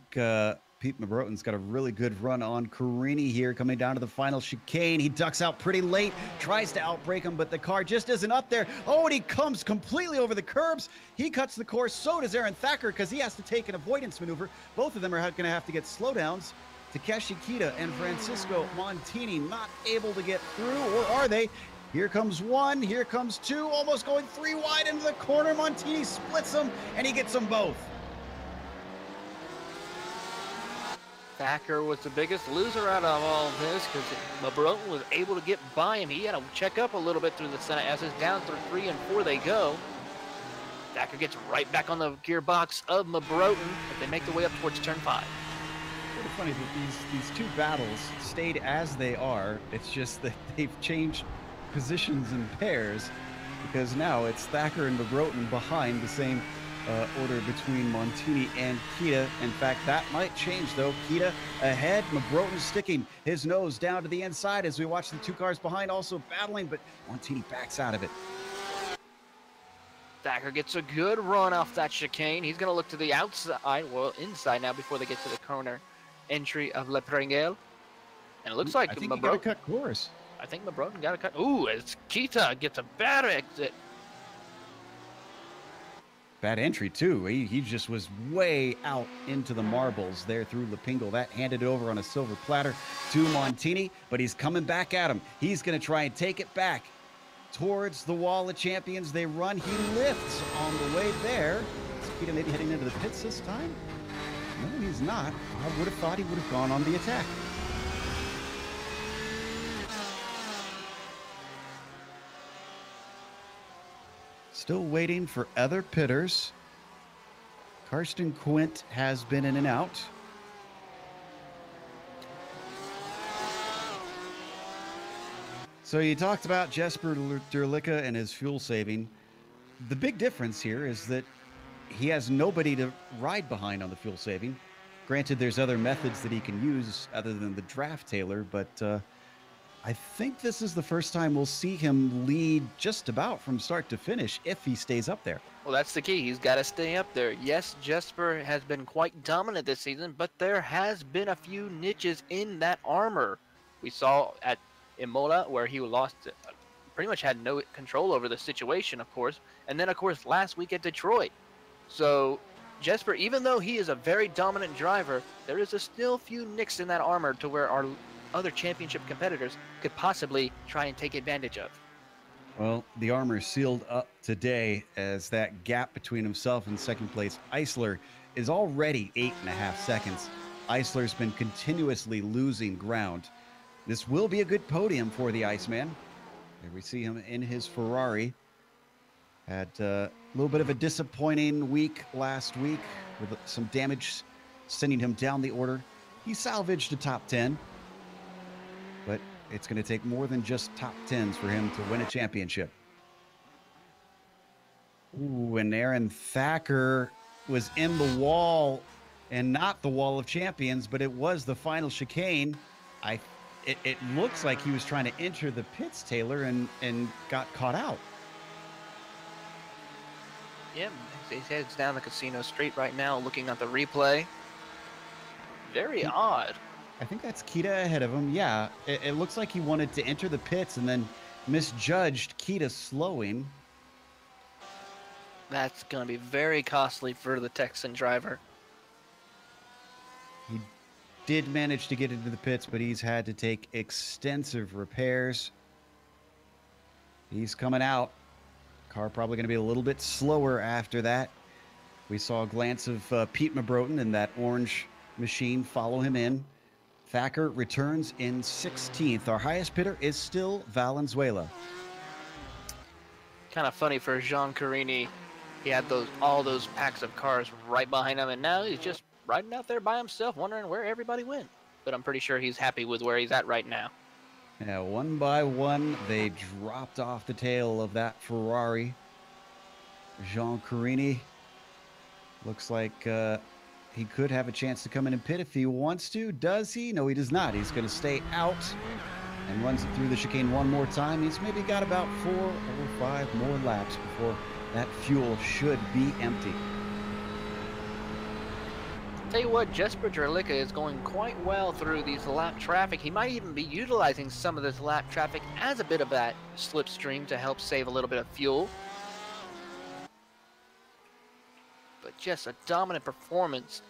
Pete Broaden's got a really good run on Carini here, coming down to the final chicane. He ducks out pretty late, tries to outbrake him, but the car just isn't up there. Oh, and he comes completely over the curbs. He cuts the course. So does Aaron Thacker because he has to take an avoidance maneuver. Both of them are going to have to get slowdowns. Takeshi Kita and Francisco Montini not able to get through, or are they? Here comes one, here comes two, almost going three wide into the corner. Montini splits them, and he gets them both. Thacker was the biggest loser out of all of this because Broaden was able to get by him. He had to check up a little bit through the center S's. Down through 3 and 4 they go. Thacker gets right back on the gearbox of Broaden as they make their way up towards turn 5. Sort of funny that these two battles stayed as they are. It's just that they've changed positions and pairs because now it's Thacker and Broaden behind the same order between Montini and Kita. In fact, that might change, though. Kita ahead, Broaden sticking his nose down to the inside as we watch the two cars behind also battling, but Montini backs out of it. Thacker gets a good run off that chicane. He's going to look to the outside, well, inside now before they get to the corner entry of Le Pringle. And it looks like I think he got a cut course. I think Broaden got a cut. Ooh, as Kita gets a bad exit. Bad entry, too. He just was way out into the marbles there through Lapingle. That handed it over on a silver platter to Montini, but he's coming back at him. He's going to try and take it back towards the wall of champions. They run. He lifts on the way there. Is Kita maybe heading into the pits this time? No, he's not. I would have thought he would have gone on the attack. Still waiting for other pitters. Karsten Quint has been in and out. So you talked about Jesper Derlicka and his fuel saving. The big difference here is that he has nobody to ride behind on the fuel saving. Granted, there's other methods that he can use other than the draft Taylor, but I think this is the first time we'll see him lead just about from start to finish if he stays up there. Well, that's the key. He's got to stay up there. Yes, Jesper has been quite dominant this season, but there has been a few niches in that armor. We saw at Imola where he lost, pretty much had no control over the situation, of course. And then, of course, last week at Detroit. So Jesper, even though he is a very dominant driver, there is a still few nicks in that armor to where our other championship competitors could possibly try and take advantage of. Well, the armor sealed up today as that gap between himself and second place Eisler is already 8.5 seconds. Eisler's been continuously losing ground. This will be a good podium for the Iceman. There we see him in his Ferrari. Had a little bit of a disappointing week last week with some damage sending him down the order. He salvaged a top 10. But it's going to take more than just top 10s for him to win a championship. Ooh, and Aaron Thacker was in the wall, and not the wall of champions, but it was the final chicane. It looks like he was trying to enter the pits, Taylor, and got caught out. Yeah, he heads down the casino street right now looking at the replay. Very odd. I think that's Kita ahead of him. Yeah, it looks like he wanted to enter the pits and then misjudged Kita slowing. That's going to be very costly for the Texan driver. He did manage to get into the pits, but he's had to take extensive repairs. He's coming out. Car probably going to be a little bit slower after that. We saw a glance of Pete Broaden and that orange machine follow him in. Thacker returns in 16th. Our highest pitter is still Valenzuela. Kind of funny for Jean Carini. He had all those packs of cars right behind him, and now he's just riding out there by himself, wondering where everybody went. But I'm pretty sure he's happy with where he's at right now. Yeah, one by one, they dropped off the tail of that Ferrari. Jean Carini looks like he could have a chance to come in and pit if he wants to. Does he? No, he does not. He's going to stay out and runs it through the chicane one more time. He's maybe got about 4 or 5 more laps before that fuel should be empty. Tell you what, Jesper Derlicka is going quite well through these lap traffic. He might even be utilizing some of this lap traffic as a bit of that slipstream to help save a little bit of fuel. But just a dominant performance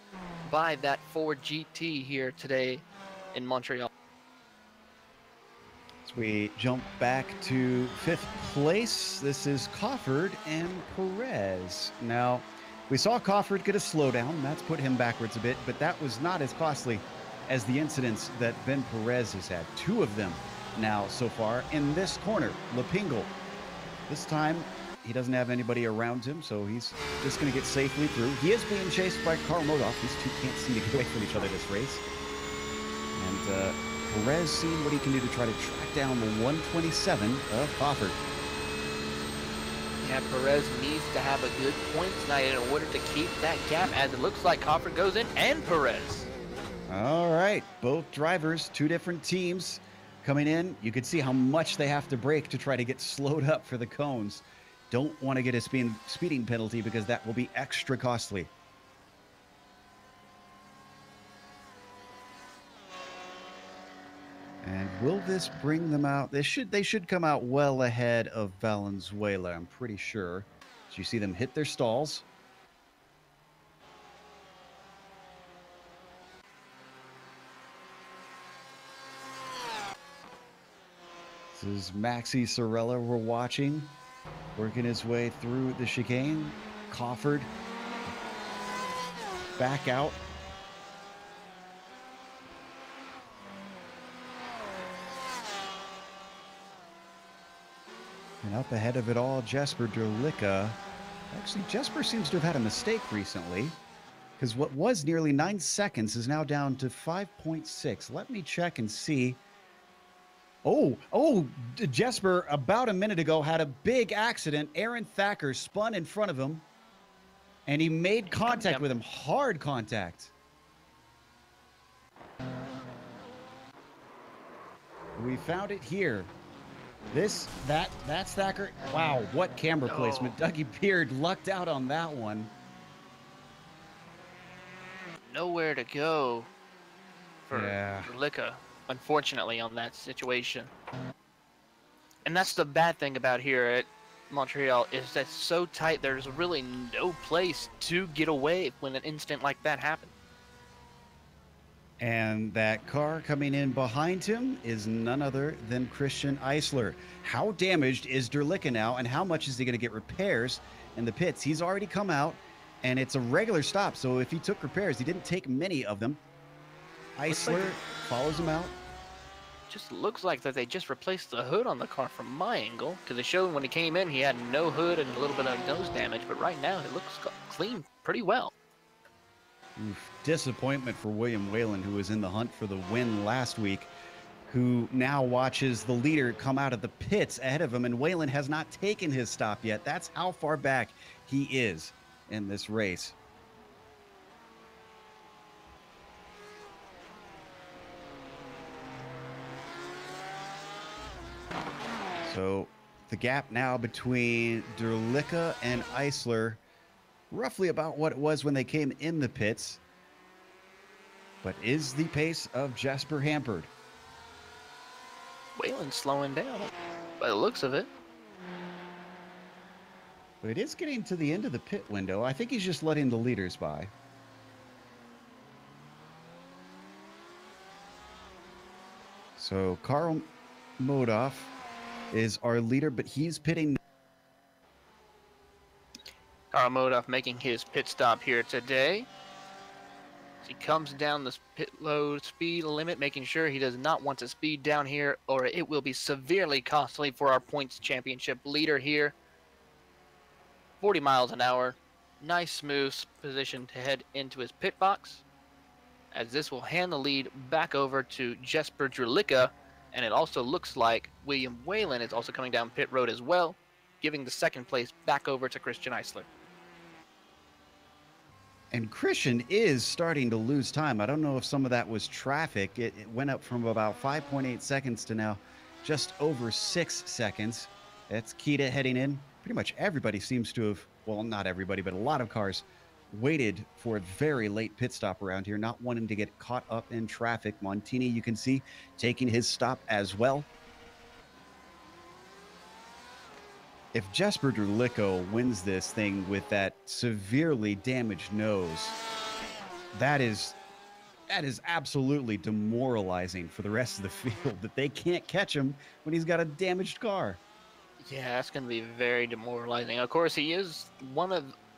by that Ford GT here today in Montreal. As we jump back to 5th place, this is Cofford and Perez. Now, we saw Cofford get a slowdown. That's put him backwards a bit, but that was not as costly as the incidents that Ben Perez has had. 2 of them now so far in this corner. Lapingle. This time, he doesn't have anybody around him, so he's just going to get safely through. He is being chased by Carl Modoff. These two can't seem to get away from each other this race. And Perez seeing what he can do to try to track down the 127 of Cofford. Yeah, Perez needs to have a good point tonight in order to keep that gap, as it looks like Cofford goes in and Perez. All right, both drivers, 2 different teams coming in. You can see how much they have to brake to try to get slowed up for the cones. Don't want to get a speeding penalty because that will be extra costly. And will this bring them out? They should come out well ahead of Valenzuela, I'm pretty sure. So you see them hit their stalls. This is Maxi Sorella we're watching, working his way through the chicane. Cofford back out. And up ahead of it all, Jesper Derlicka. Actually, Jesper seems to have had a mistake recently, because what was nearly 9 seconds is now down to 5.6. Let me check and see. Oh, Jesper, about a minute ago, had a big accident. Aaron Thacker spun in front of him, and he made contact with him, hard contact. We found it here. That's Thacker. Wow, what camera placement. Dougie Beard lucked out on that one. Nowhere to go for Derlicka, unfortunately, on that situation. And that's the bad thing about here at Montreal, is that it's so tight, there's really no place to get away when an incident like that happens. And that car coming in behind him is none other than Christian Eisler. How damaged is Derlicka now, and how much is he going to get repairs in the pits? He's already come out, and it's a regular stop, so if he took repairs, he didn't take many of them. Eisler follows him out. Just looks like that they just replaced the hood on the car from my angle, because it showed when he came in he had no hood and a little bit of nose damage, but right now it looks clean pretty well. Oof. Disappointment for William Whalen, who was in the hunt for the win last week, who now watches the leader come out of the pits ahead of him, and Whalen has not taken his stop yet. That's how far back he is in this race. So the gap now between Derlicka and Eisler, roughly about what it was when they came in the pits. But is the pace of Jesper hampered? Whalen's slowing down by the looks of it. But it is getting to the end of the pit window. I think he's just letting the leaders by. So Carl Modoff is our leader, but he's pitting. Carl Modoff making his pit stop here today. He comes down the pit load speed limit, making sure he does not want to speed down here, or it will be severely costly for our points championship leader here. 40 miles an hour. Nice smooth position to head into his pit box, as this will hand the lead back over to Jesper Derlicka, and it also looks like William Whalen is also coming down pit road as well, giving the second place back over to Christian Eisler. And Christian is starting to lose time. I don't know if some of that was traffic. It went up from about 5.8 seconds to now just over 6 seconds. That's Kita heading in. Pretty much everybody seems to have, well, not everybody, but a lot of cars waited for a very late pit stop around here, not wanting to get caught up in traffic. Montini, you can see, taking his stop as well. If Jesper Derlicka wins this thing with that severely damaged nose, that is That is absolutely demoralizing for the rest of the field that they can't catch him when he's got a damaged car. Yeah, that's going to be very demoralizing. Of course, he is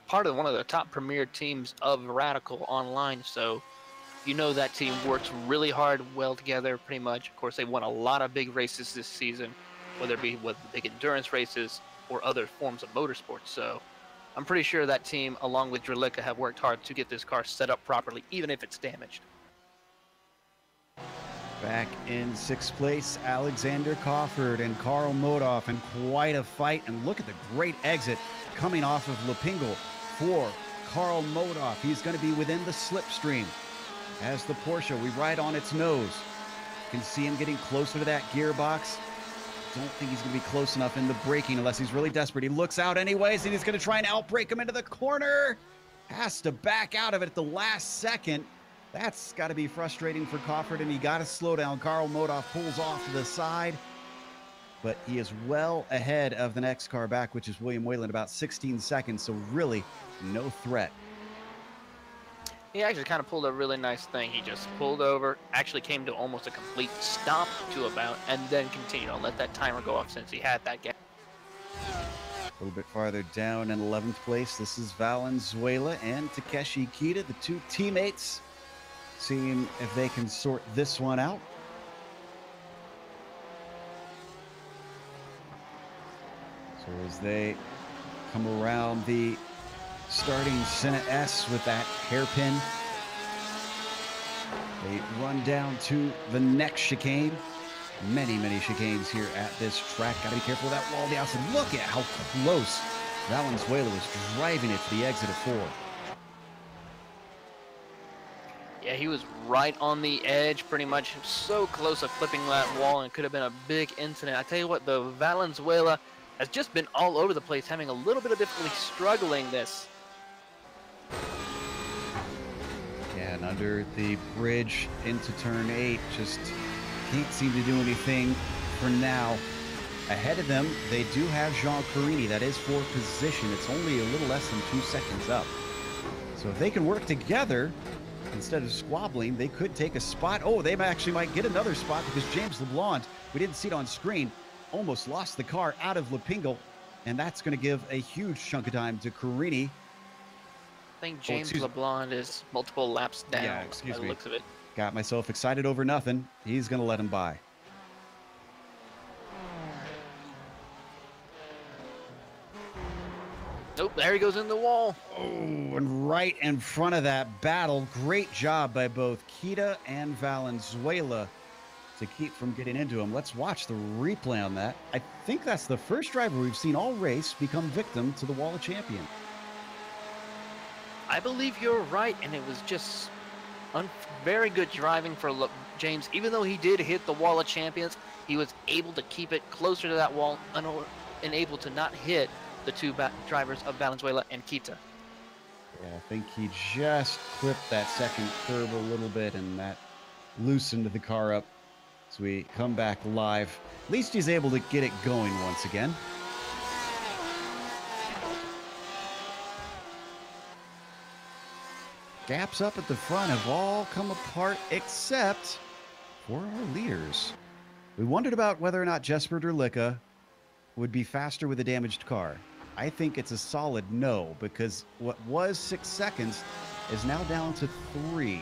part of one of the top premier teams of Radical Online, so you know that team works really hard, well together, pretty much. Of course, they won a lot of big races this season, whether it be with big endurance races or other forms of motorsports. So I'm pretty sure that team, along with Dralica, have worked hard to get this car set up properly, even if it's damaged. Back in sixth place, Alexander Cofford and Carl Modoff, and quite a fight. And look at the great exit coming off of Lepingle for Carl Modoff. He's going to be within the slipstream. As the Porsche, we ride on its nose. You can see him getting closer to that gearbox. Don't think he's going to be close enough in the braking unless he's really desperate. He looks out anyways, and he's going to try and outbrake him into the corner. Has to back out of it at the last second. That's got to be frustrating for Cofford, and he got to slow down. Carl Modoff pulls off to the side, but he is well ahead of the next car back, which is William Whalen, about 16 seconds, so really no threat. He actually kind of pulled a really nice thing. He just pulled over, actually came to almost a complete stop to about, and then continued on. Let that timer go off since he had that gap. A little bit farther down in 11th place, this is Valenzuela and Takeshi Kita, the two teammates, seeing if they can sort this one out. So as they come around the starting Senna S with that hairpin, they run down to the next chicane. Many chicanes here at this track. Got to be careful of that wall on the outside. Look at how close Valenzuela was driving it to the exit of 4. Yeah, he was right on the edge, pretty much so close to flipping that wall, and it could have been a big incident. I tell you what, the Valenzuela has just been all over the place, having a little bit of difficulty struggling this. Yeah, and under the bridge into turn 8, just can't seem to do anything for now. Ahead of them, they do have Jean Carini. That is for position. It's only a little less than 2 seconds up. So if they can work together, instead of squabbling, they could take a spot. Oh, they actually might get another spot because James LeBlanc, we didn't see it on screen, almost lost the car out of Lepingle, and that's going to give a huge chunk of time to Carini. I think James LeBlanc is multiple laps down. Yeah, excuse me. By the looks of it. Got myself excited over nothing. He's going to let him by. Nope, there he goes in the wall. Oh, and right in front of that battle. Great job by both Kita and Valenzuela to keep from getting into him. Let's watch the replay on that. I think that's the first driver we've seen all race become victim to the Wall of Champion. I believe you're right, and it was just very good driving for James. Even though he did hit the Wall of Champions, he was able to keep it closer to that wall and able to not hit the two drivers of Valenzuela and Kita. Yeah, I think he just clipped that second curb a little bit, and that loosened the car up. As we come back live, at least he's able to get it going once again. Gaps up at the front have all come apart except for our leaders. We wondered about whether or not Jesper Dralica would be faster with a damaged car. I think it's a solid no, because what was 6 seconds is now down to 3.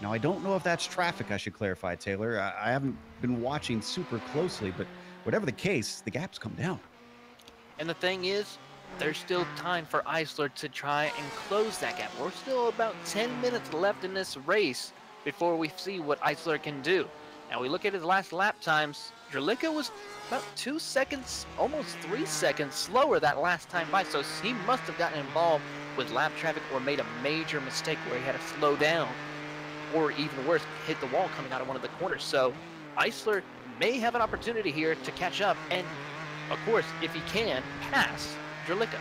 Now, I don't know if that's traffic, I should clarify, Taylor. I haven't been watching super closely, but whatever the case, the gap's come down. And the thing is, there's still time for Eisler to try and close that gap. We're still about 10 minutes left in this race before we see what Eisler can do. Now, we look at his last lap times. Dralica was about 2 seconds, almost 3 seconds slower that last time by, so he must have gotten involved with lap traffic or made a major mistake where he had to slow down, or even worse, hit the wall coming out of one of the corners. So Eisler may have an opportunity here to catch up, and of course, if he can, pass Dralica.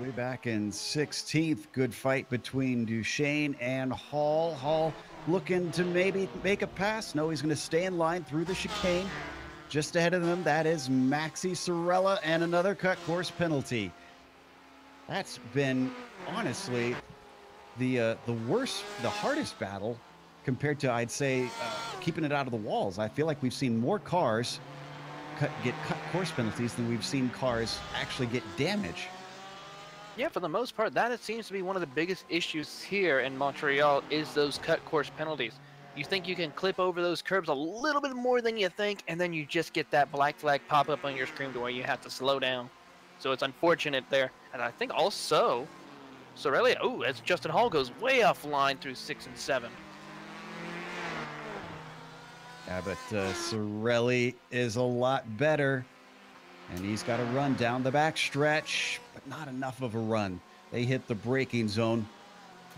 Way back in 16th, good fight between Duchesne and Hall. Hall looking to maybe make a pass. No, he's going to stay in line through the chicane. Just ahead of them, that is Maxi Sorella, and another cut course penalty. That's been, honestly, the hardest battle compared to, I'd say, keeping it out of the walls. I feel like we've seen more cars get cut course penalties than we've seen cars actually get damage. Yeah, for the most part, that seems to be one of the biggest issues here in Montreal is those cut course penalties. You think you can clip over those curbs a little bit more than you think, and then you just get that black flag pop up on your screen to where you have to slow down. So it's unfortunate there. And I think also, Sorelli, as Justin Hall goes way offline through 6 and 7. Yeah, but Sorelli is a lot better. And he's got a run down the back stretch, but not enough of a run. They hit the braking zone.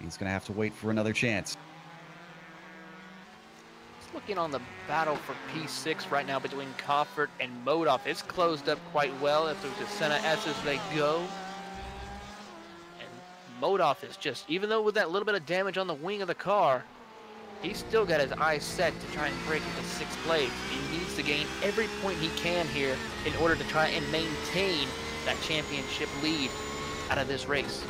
He's going to have to wait for another chance. Just looking on the battle for P6 right now between Coffert and Modoff. It's closed up quite well through the Senna S as they go. And Modoff is just, even though with that little bit of damage on the wing of the car, he's still got his eyes set to try and break into 6th place. He needs to gain every point he can here in order to try and maintain that championship lead out of this race.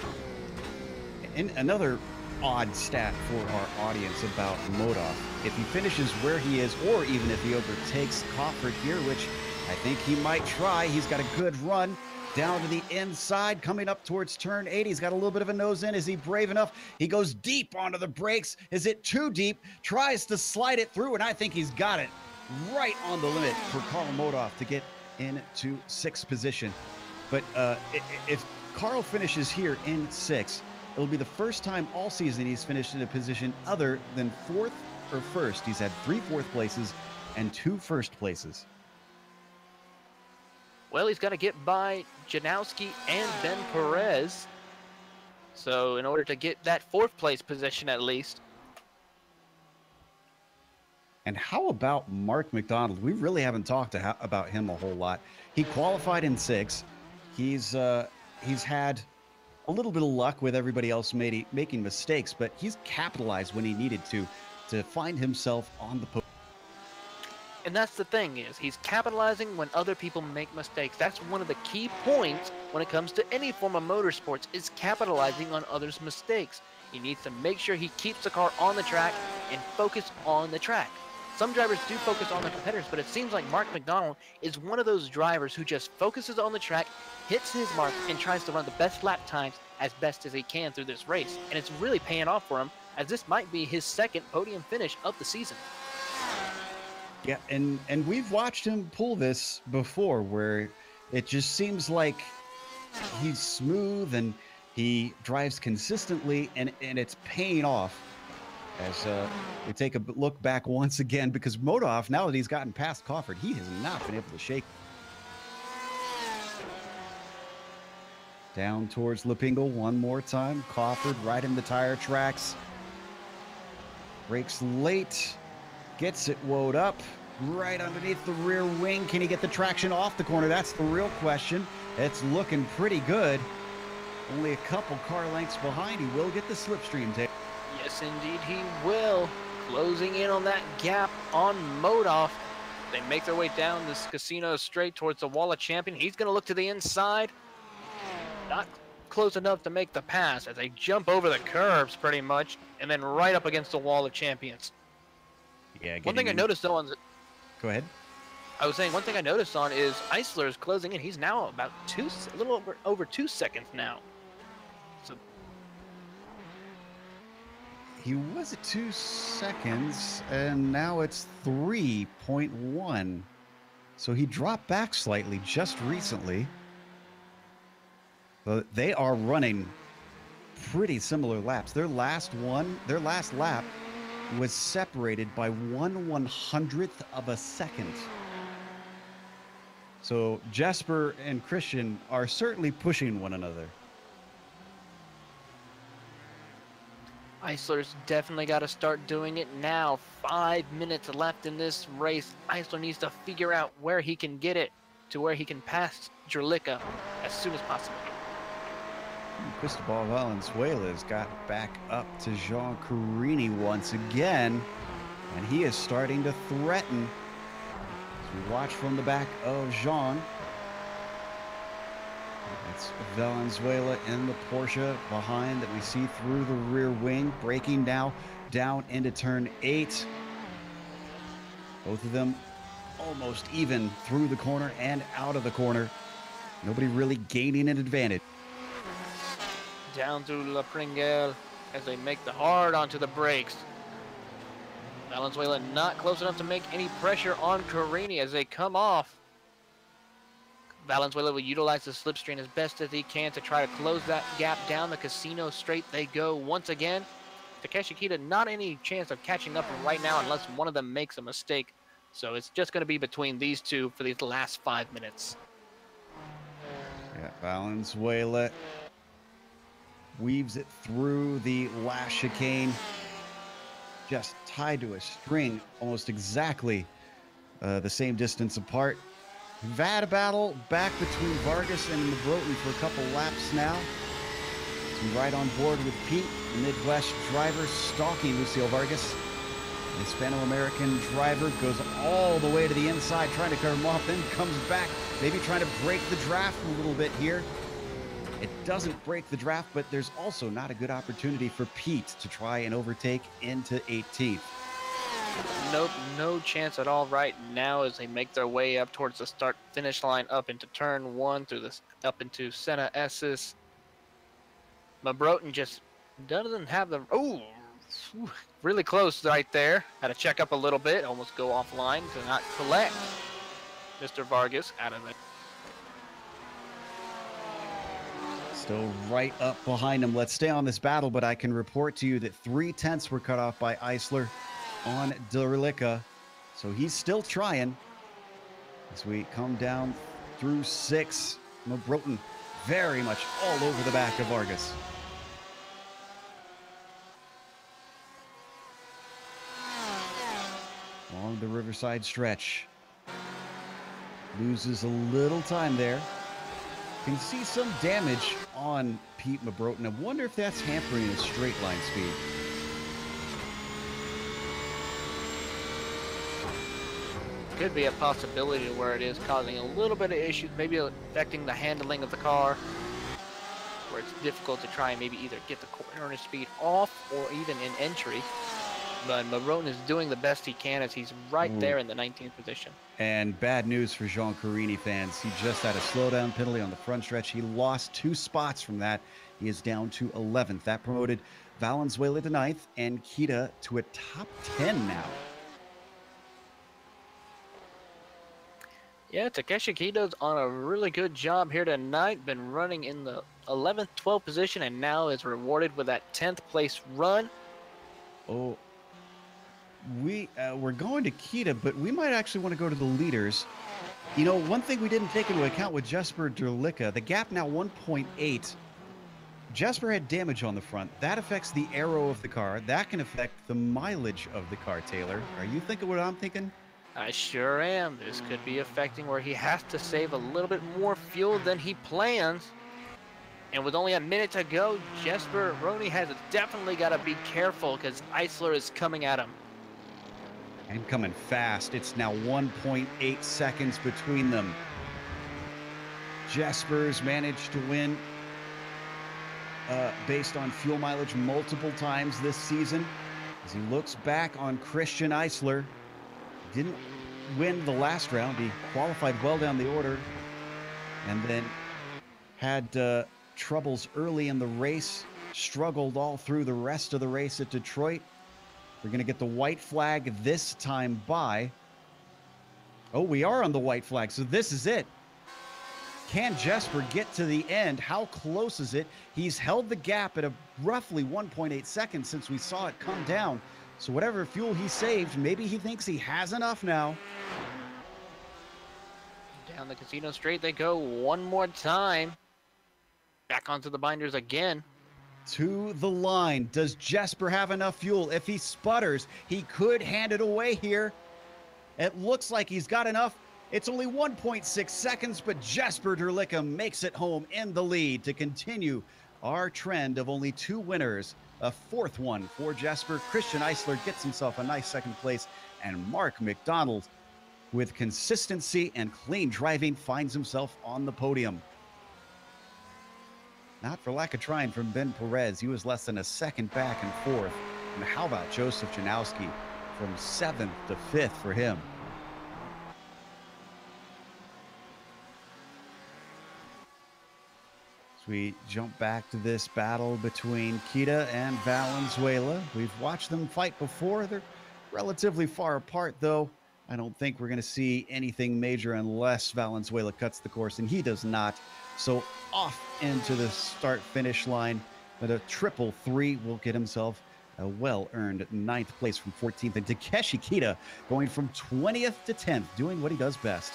And another odd stat for our audience about Modoff, if he finishes where he is, or even if he overtakes Coffert here, which I think he might try, he's got a good run down to the inside, coming up towards turn 8. He's got a little bit of a nose in. Is he brave enough? He goes deep onto the brakes. Is it too deep? Tries to slide it through, and I think he's got it right on the limit for Carl Modoff to get into 6th position. But if Carl finishes here in 6th, it'll be the first time all season he's finished in a position other than 4th or 1st. He's had 3 4th places and 2 1st places. Well, he's got to get by Janowski and Ben Perez. So in order to get that 4th place position at least. And how about Mark McDonald? We really haven't talked about him a whole lot. He qualified in 6th. He's had a little bit of luck with everybody else making mistakes, but he's capitalized when he needed to find himself on the podium. And that's the thing is, he's capitalizing when other people make mistakes. That's one of the key points when it comes to any form of motorsports, is capitalizing on others' mistakes. He needs to make sure he keeps the car on the track and focus on the track. Some drivers do focus on the competitors, but it seems like Mark McDonald is one of those drivers who just focuses on the track, hits his mark, and tries to run the best lap times as best as he can through this race. And it's really paying off for him, as this might be his 2nd podium finish of the season. Yeah, and we've watched him pull this before, where it just seems like he's smooth and he drives consistently, and it's paying off. As we take a look back once again, because Modoff, now that he's gotten past Coffert, he has not been able to shake. Down towards Lepingle one more time. Coffert right in the tire tracks. Brakes late. Gets it woed up right underneath the rear wing. Can he get the traction off the corner? That's the real question. It's looking pretty good. Only a couple car lengths behind. He will get the slipstream tape. Yes, indeed he will. Closing in on that gap on Modoff. They make their way down this casino straight towards the wall of champion. He's going to look to the inside. Not close enough to make the pass as they jump over the curbs pretty much, and then right up against the wall of champions. Yeah. One thing I noticed though on Go ahead. I was saying one thing I noticed on is Eisler is closing in. He's now about a little over 2 seconds now. So he was at 2 seconds, and now it's 3.1. So he dropped back slightly just recently. But they are running pretty similar laps. Their last lap was separated by 1/100th of a second. So Jesper and Christian are certainly pushing one another. Eisler's definitely got to start doing it now. 5 minutes left in this race. Eisler needs to figure out where he can get it to where he can pass Jerlicka as soon as possible. Cristobal Valenzuela's got back up to Jean Carini once again, and he is starting to threaten. As we watch from the back of Jean, It's Valenzuela in the Porsche behind that we see through the rear wing, braking now down into turn 8. Both of them almost even through the corner and out of the corner. Nobody really gaining an advantage. Down through La Pringale as they make the hard onto the brakes. Valenzuela not close enough to make any pressure on Carini as they come off. Valenzuela will utilize the slipstream as best as he can to try to close that gap down the casino straight. They go once again. Takeshi Kita not any chance of catching up right now unless one of them makes a mistake. So it's just going to be between these two for these last 5 minutes. Yeah, Valenzuela weaves it through the last chicane, just tied to a string, almost exactly the same distance apart. We've had a battle back between Vargas and Broaden for a couple laps now. So right on board with Pete, the Midwest driver stalking Lucio Vargas. The Hispano-American driver goes all the way to the inside, trying to cover him off, then comes back, maybe trying to break the draft a little bit here. It doesn't break the draft, but there's also not a good opportunity for Pete to try and overtake into 18th. Nope, no chance at all right now as they make their way up towards the start-finish line, up into turn 1, through this, up into Senna S's. But Broaden just doesn't have the... Oh, really close right there. Had to check up a little bit, almost go offline to not collect Mr. Vargas out of it. Still right up behind him. Let's stay on this battle, but I can report to you that 3/10 were cut off by Eisler on Derlica. So he's still trying. As we come down through 6, Broaden very much all over the back of Vargas. Along the Riverside stretch. Loses a little time there. Can see some damage on Pete Broaden. I wonder if that's hampering his straight line speed. Could be a possibility where it is causing a little bit of issues, maybe affecting the handling of the car, where it's difficult to try and maybe either get the corner speed off or even in entry. But Broaden is doing the best he can as he's right there in the 19th position. And bad news for Jean Carini fans. He just had a slowdown penalty on the front stretch. He lost 2 spots from that. He is down to 11th. That promoted Valenzuela to 9th and Kita to a top 10 now. Yeah, Takeshi Kita's on a really good job here tonight. Been running in the 11th, 12th position and now is rewarded with that 10th place run. Oh, we're going to Kita, but we might actually want to go to the leaders. You know, one thing we didn't take into account with Jesper Derlica, the gap now 1.8. Jesper had damage on the front. That affects the aero of the car. That can affect the mileage of the car, Taylor. Are you thinking what I'm thinking? I sure am. This could be affecting where he has to save a little bit more fuel than he plans. And with only a minute to go, Jesper Roney has definitely got to be careful because Eisler is coming at him. And coming fast. It's now 1.8 seconds between them. Jesper's managed to win based on fuel mileage multiple times this season. As he looks back on Christian Eisler, didn't win the last round. He qualified well down the order and then had troubles early in the race, struggled all through the rest of the race at Detroit. We're going to get the white flag this time by. Oh, we are on the white flag, so this is it. Can Jesper get to the end? How close is it? He's held the gap at a roughly 1.8 seconds since we saw it come down. So whatever fuel he saved, maybe he thinks he has enough now. Down the casino straight they go one more time. Back onto the binders again. To the line. Does Jesper have enough fuel? If he sputters, he could hand it away here. It looks like he's got enough. It's only 1.6 seconds, but Jesper Derlica makes it home in the lead to continue our trend of only 2 winners. A 4th one for Jesper. Christian Eisler gets himself a nice 2nd place, and Mark McDonald, with consistency and clean driving, finds himself on the podium. Not for lack of trying from Ben Perez. He was less than a second back and fourth. And how about Joseph Janowski from 7th to 5th for him? As we jump back to this battle between Kita and Valenzuela. We've watched them fight before. They're relatively far apart, though. I don't think we're going to see anything major unless Valenzuela cuts the course, and he does not. So off into the start-finish line, but a triple three will get himself a well-earned 9th place from 14th. And Takeshi Kita going from 20th to 10th, doing what he does best.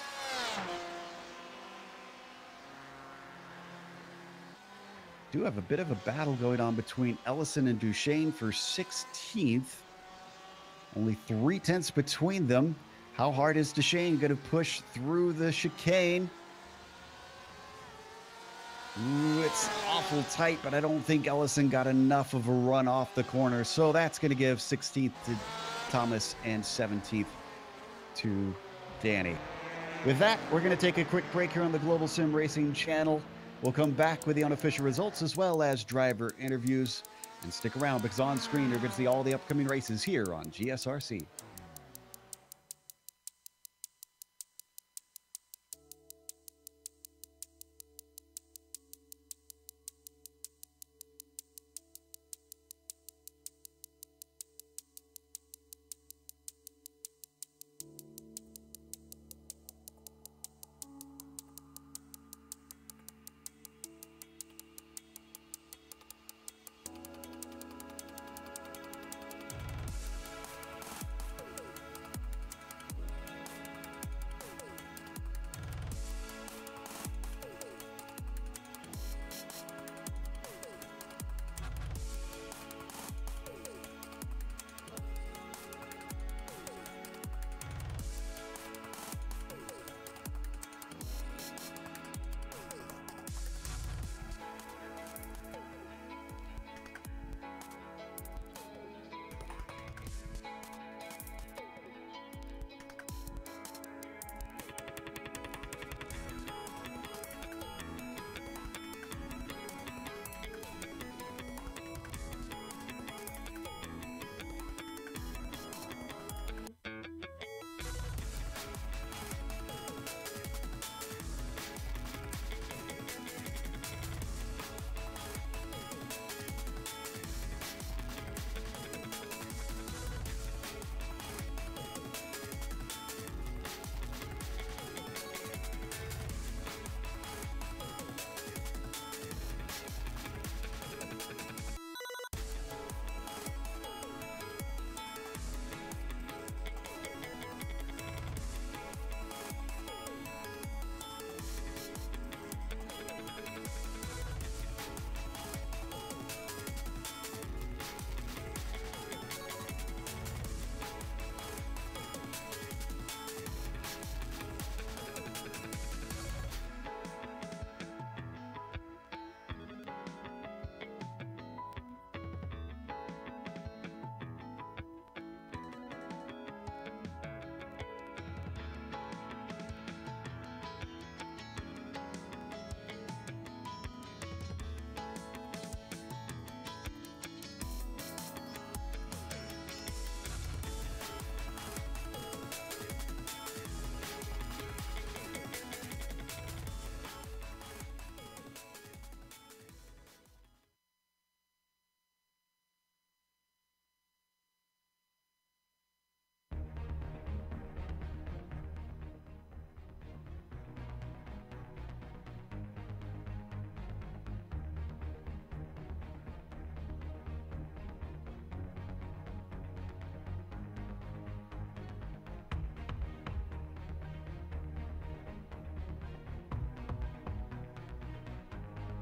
Do have a bit of a battle going on between Ellison and Duchesne for 16th. Only 3/10 between them. How hard is Duchesne going to push through the chicane? Ooh, it's awful tight, but I don't think Ellison got enough of a run off the corner. So that's going to give 16th to Thomas and 17th to Danny. With that, we're going to take a quick break here on the Global Sim Racing Channel. We'll come back with the unofficial results as well as driver interviews. And stick around because on screen you're going to see all the upcoming races here on GSRC.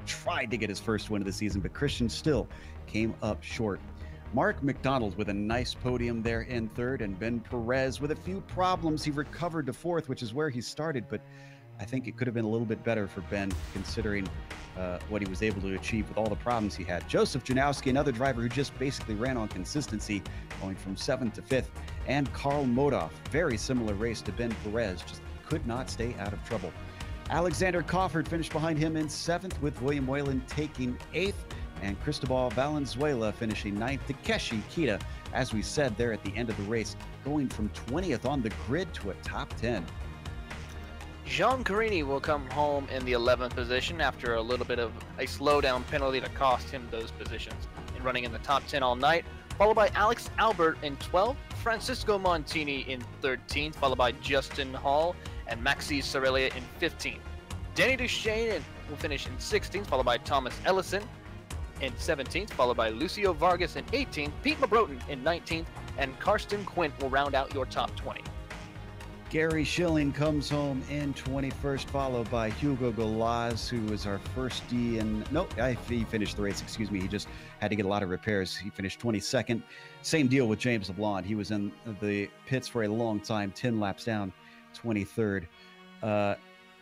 Tried to get his first win of the season, but Christian still came up short. Mark McDonald with a nice podium there in third, and Ben Perez with a few problems. He recovered to fourth, which is where he started, but I think it could have been a little bit better for Ben considering what he was able to achieve with all the problems he had. Joseph Janowski, another driver who just basically ran on consistency, going from 7th to 5th. And Carl Modoff, very similar race to Ben Perez, just could not stay out of trouble. Alexander Cofford finished behind him in 7th, with William Whalen taking 8th, and Cristobal Valenzuela finishing 9th. Takeshi Kita, as we said there at the end of the race, going from 20th on the grid to a top 10. Jean Carini will come home in the 11th position after a little bit of a slowdown penalty that cost him those positions in running in the top 10 all night, followed by Alex Albert in 12th, Francisco Montini in 13th, followed by Justin Hall and Maxi Sorelia in 15th. Danny Duchesne will finish in 16th, followed by Thomas Ellison in 17th, followed by Lucio Vargas in 18th, Pete Mabroten in 19th, and Karsten Quint will round out your top 20. Gary Schilling comes home in 21st, followed by Hugo Galaz, who was our first he finished the race, excuse me. He just had to get a lot of repairs. He finished 22nd. Same deal with James LeBlanc. He was in the pits for a long time, 10 laps down, 23rd.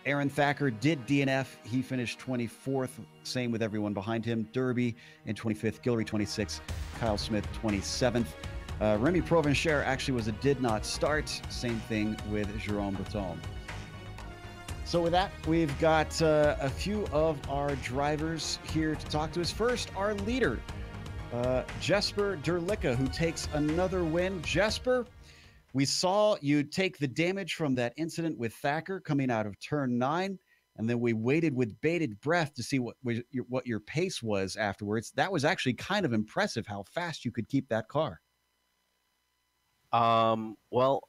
Aaron Thacker did DNF. He finished 24th. Same with everyone behind him. Derby in 25th, Guillory 26th, Kyle Smith 27th. Remy Provencher actually did not start. Same thing with Jerome Breton. So with that, we've got a few of our drivers here to talk to us. First, our leader, Jesper Derlicka, who takes another win. Jesper, we saw you take the damage from that incident with Thacker coming out of turn 9, and then we waited with bated breath to see what your pace was afterwards. That was actually kind of impressive how fast you could keep that car. Well,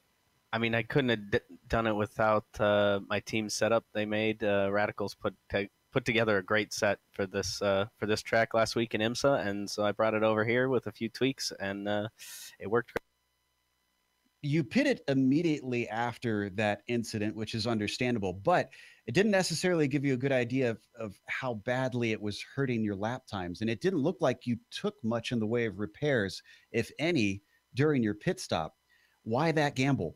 I mean, I couldn't have done it without my team setup they made. Radicals put together a great set for this track last week in IMSA, and so I brought it over here with a few tweaks, and it worked great. You pitted immediately after that incident, which is understandable, but it didn't necessarily give you a good idea of how badly it was hurting your lap times, and it didn't look like you took much in the way of repairs, if any, during your pit stop. Why that gamble?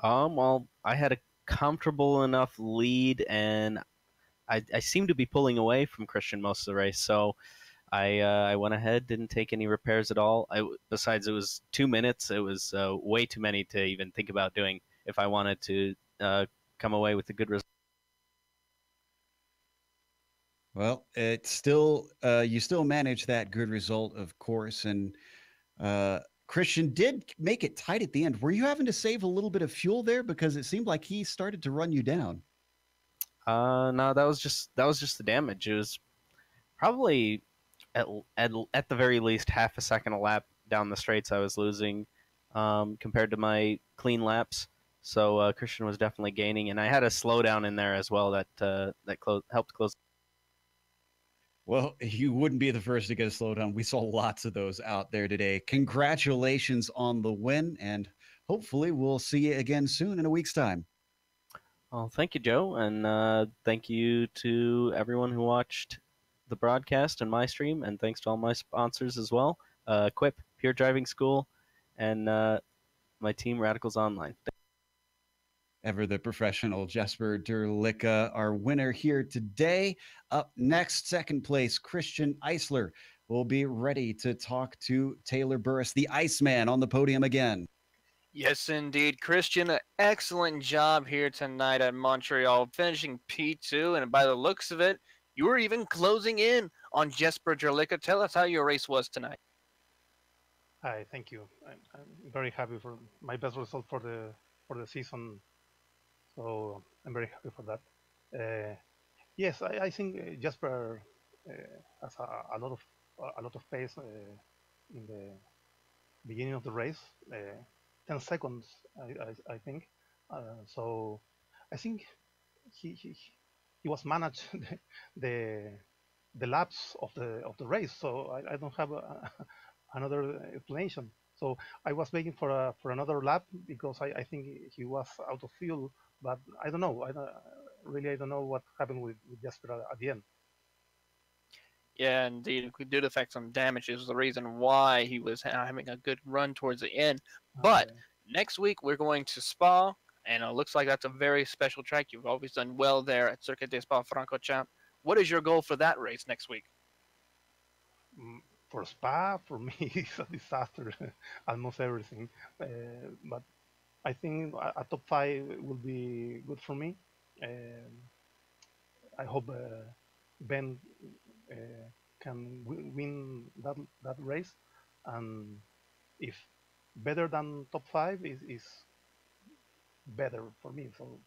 Well, I had a comfortable enough lead, and I seemed to be pulling away from Christian most of the race, so I went ahead, didn't take any repairs at all. Besides, it was 2 minutes. It was way too many to even think about doing if I wanted to come away with a good result. Well, it's still you still managed that good result, of course, and Christian did make it tight at the end. Were you having to save a little bit of fuel there because it seemed like he started to run you down? No, that was just the damage. It was probably at the very least half a second a lap down the straights I was losing compared to my clean laps. So Christian was definitely gaining, and I had a slowdown in there as well that helped close. Well, you wouldn't be the first to get a slowdown. We saw lots of those out there today. Congratulations on the win, and hopefully we'll see you again soon in a week's time. Well, thank you, Joe, and thank you to everyone who watched the broadcast and my stream, and thanks to all my sponsors as well, Quip, Pure Driving School, and my team, Radicals Online. Ever the professional Jesper Derlicka, our winner here today. Up next, second place, Christian Eisler will be ready to talk to Taylor Burris, the Iceman, on the podium again. Yes, indeed. Christian, an excellent job here tonight at Montreal, finishing P2, and by the looks of it, you were even closing in on Jesper Derlicka. Tell us how your race was tonight. Hi, thank you. I'm very happy for my best result for the season. So I'm very happy for that. Yes, I think Jasper has a lot of pace in the beginning of the race. 10 seconds, I think. So I think he was managed the laps of the race. So I don't have another explanation. So I was waiting for another lap because I think he was out of fuel. But I don't know. I don't know what happened with Jasper at the end. Yeah, indeed. Due to the fact some damage is the reason why he was having a good run towards the end. But next week we're going to Spa, and it looks like that's a very special track. You've always done well there at Circuit de Spa-Francorchamps. What is your goal for that race next week? For Spa, for me, it's a disaster. Almost everything. But I think a top 5 will be good for me. I hope Ben can win that race, and if better than top 5 is better for me. So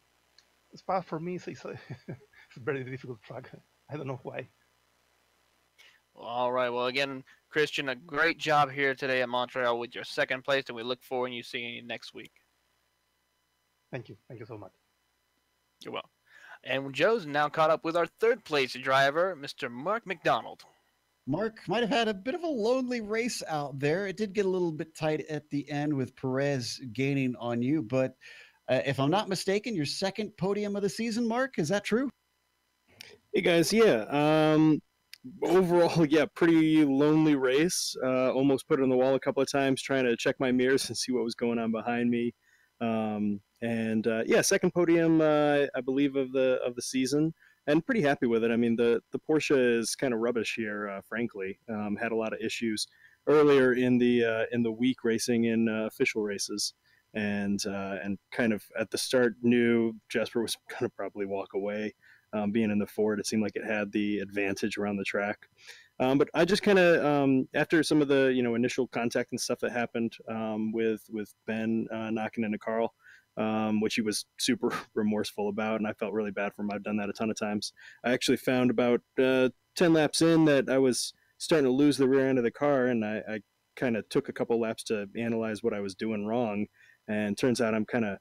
Spa for me is a, it's a very difficult track. I don't know why. All right. Well, again, Christian, a great job here today at Montreal with your second place, and we look forward to you seeing you next week. Thank you so much. You're welcome. And Joe's now caught up with our third place driver, Mr. Mark McDonald. Mark might have had a bit of a lonely race out there. It did get a little bit tight at the end with Perez gaining on you, but if I'm not mistaken, your second podium of the season, Mark, is that true? Hey guys, yeah. Overall, yeah, pretty lonely race. Almost put it on the wall a couple of times, trying to check my mirrors and see what was going on behind me. Yeah, second podium, I believe, of the season, and pretty happy with it. I mean, the Porsche is kind of rubbish here, frankly. Had a lot of issues earlier in the week racing in official races, and kind of at the start knew Jesper was going to probably walk away. Being in the Ford, it seemed like it had the advantage around the track. But I just kind of, after some of the initial contact and stuff that happened with Ben knocking into Carl, which he was super remorseful about, and I felt really bad for him. I've done that a ton of times. I actually found about 10 laps in that I was starting to lose the rear end of the car, and I kind of took a couple laps to analyze what I was doing wrong, and turns out I'm kind of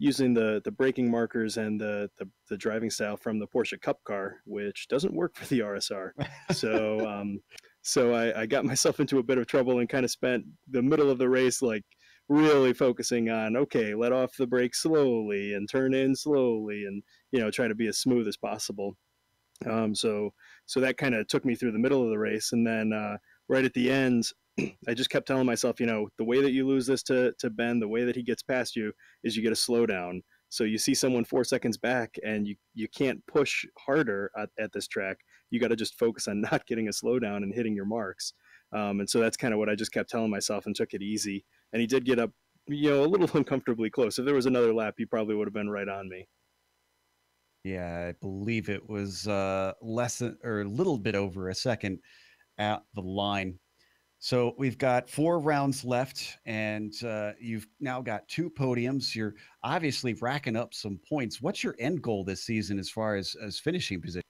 using the braking markers and the driving style from the Porsche Cup car, which doesn't work for the RSR. So I got myself into a bit of trouble and kind of spent the middle of the race like really focusing on, okay, let off the brake slowly and turn in slowly, and try to be as smooth as possible. So that kind of took me through the middle of the race, and then right at the end, I just kept telling myself, the way that you lose this to Ben, the way that he gets past you is you get a slowdown. So you see someone 4 seconds back and you can't push harder at this track. You got to just focus on not getting a slowdown and hitting your marks. And so that's kind of what I just kept telling myself and took it easy. And he did get up, a little uncomfortably close. If there was another lap, he probably would have been right on me. Yeah, I believe it was less than, or a little bit over a second at the line. So we've got 4 rounds left, and you've now got 2 podiums. You're obviously racking up some points. What's your end goal this season as far as finishing position?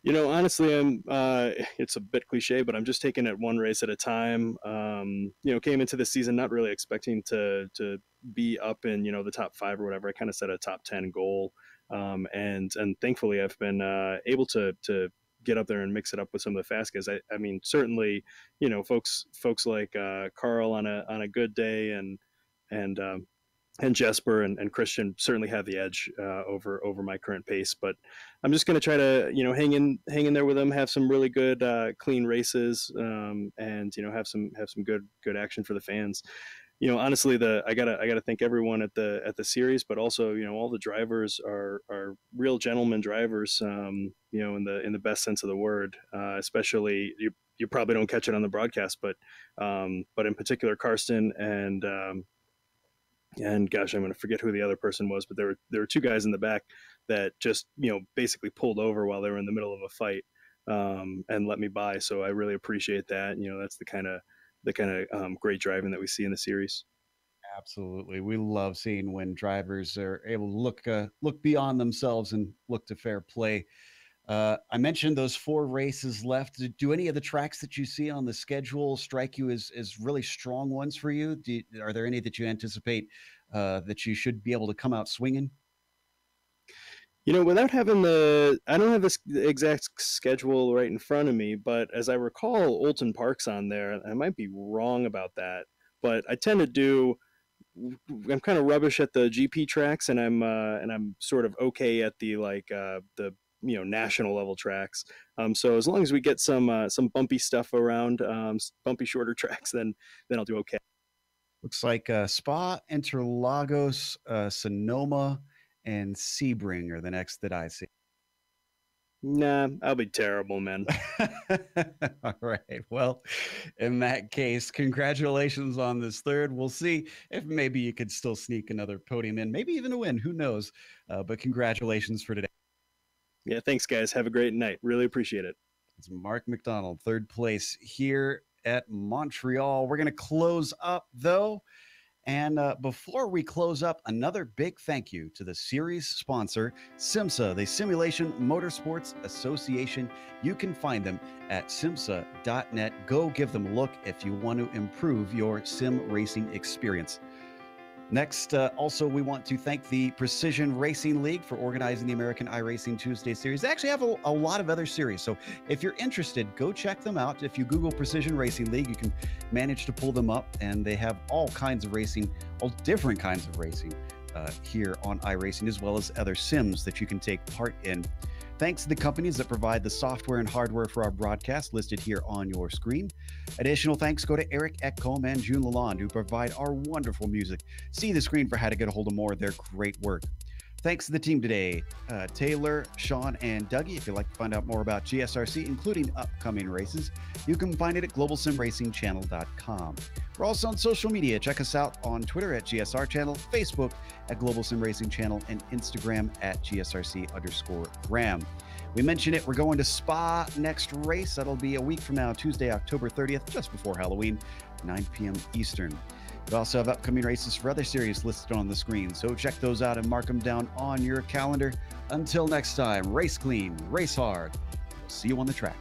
Honestly, it's a bit cliche, but I'm just taking it one race at a time. Came into this season not really expecting to be up in, the top 5 or whatever. I kind of set a top 10 goal. And thankfully I've been able to get up there and mix it up with some of the fast guys. I mean, certainly, folks like Carl on a good day and Jesper and Christian certainly have the edge over my current pace. But I'm just going to try to hang in there with them, have some really good clean races, and have some good action for the fans. Honestly, I gotta thank everyone at the series, but also all the drivers are real gentlemen drivers. In the best sense of the word. Especially you probably don't catch it on the broadcast, but in particular Karsten and gosh, I'm going to forget who the other person was, but there were 2 guys in the back that just basically pulled over while they were in the middle of a fight and let me by. So I really appreciate that. That's the kind of great driving that we see in the series. Absolutely. We love seeing when drivers are able to look beyond themselves and look to fair play. I mentioned those 4 races left. Do any of the tracks that you see on the schedule strike you as really strong ones for you? Are there any that you anticipate that you should be able to come out swinging? Without having I don't have the exact schedule right in front of me, but as I recall, Olton Park's on there. I might be wrong about that, but I tend to do. I'm kind of rubbish at the GP tracks, and I'm sort of okay at the the national level tracks. So as long as we get some bumpy stuff around, bumpy shorter tracks, then I'll do okay. Looks like Spa, Interlagos, Sonoma, and Sebring are the next that I see. Nah, I'll be terrible, man. All right. Well, in that case, congratulations on this third. We'll see if maybe you could still sneak another podium in, maybe even a win. Who knows? But congratulations for today. Yeah, thanks, guys. Have a great night. Really appreciate it. It's Mark McDonald, third place here at Montreal. We're going to close up, though. And before we close up, another big thank you to the series sponsor, SIMMSA, the Simulation Motorsports Association. You can find them at SIMMSA.net. Go give them a look if you want to improve your sim racing experience. Next, also, we want to thank the Precision Racing League for organizing the American iRacing Tuesday series. They actually have a lot of other series, so if you're interested, go check them out. If you Google Precision Racing League, you can manage to pull them up, and they have all kinds of racing, all different kinds of racing here on iRacing, as well as other sims that you can take part in. Thanks to the companies that provide the software and hardware for our broadcast listed here on your screen. Additional thanks go to Eric Ekholm and June Lalonde, who provide our wonderful music. See the screen for how to get a hold of more of their great work. Thanks to the team today, Taylor, Sean, and Dougie. If you'd like to find out more about GSRC, including upcoming races, you can find it at globalsimracingchannel.com. We're also on social media. Check us out on Twitter at GSR Channel, Facebook at Global Sim Racing Channel, and Instagram at GSRC_Graham. We mentioned it. We're going to Spa next race. That'll be a week from now, Tuesday, October 30th, just before Halloween, 9 p.m. Eastern. We also have upcoming races for other series listed on the screen, so check those out and mark them down on your calendar. Until next time, race clean, race hard. We'll see you on the track.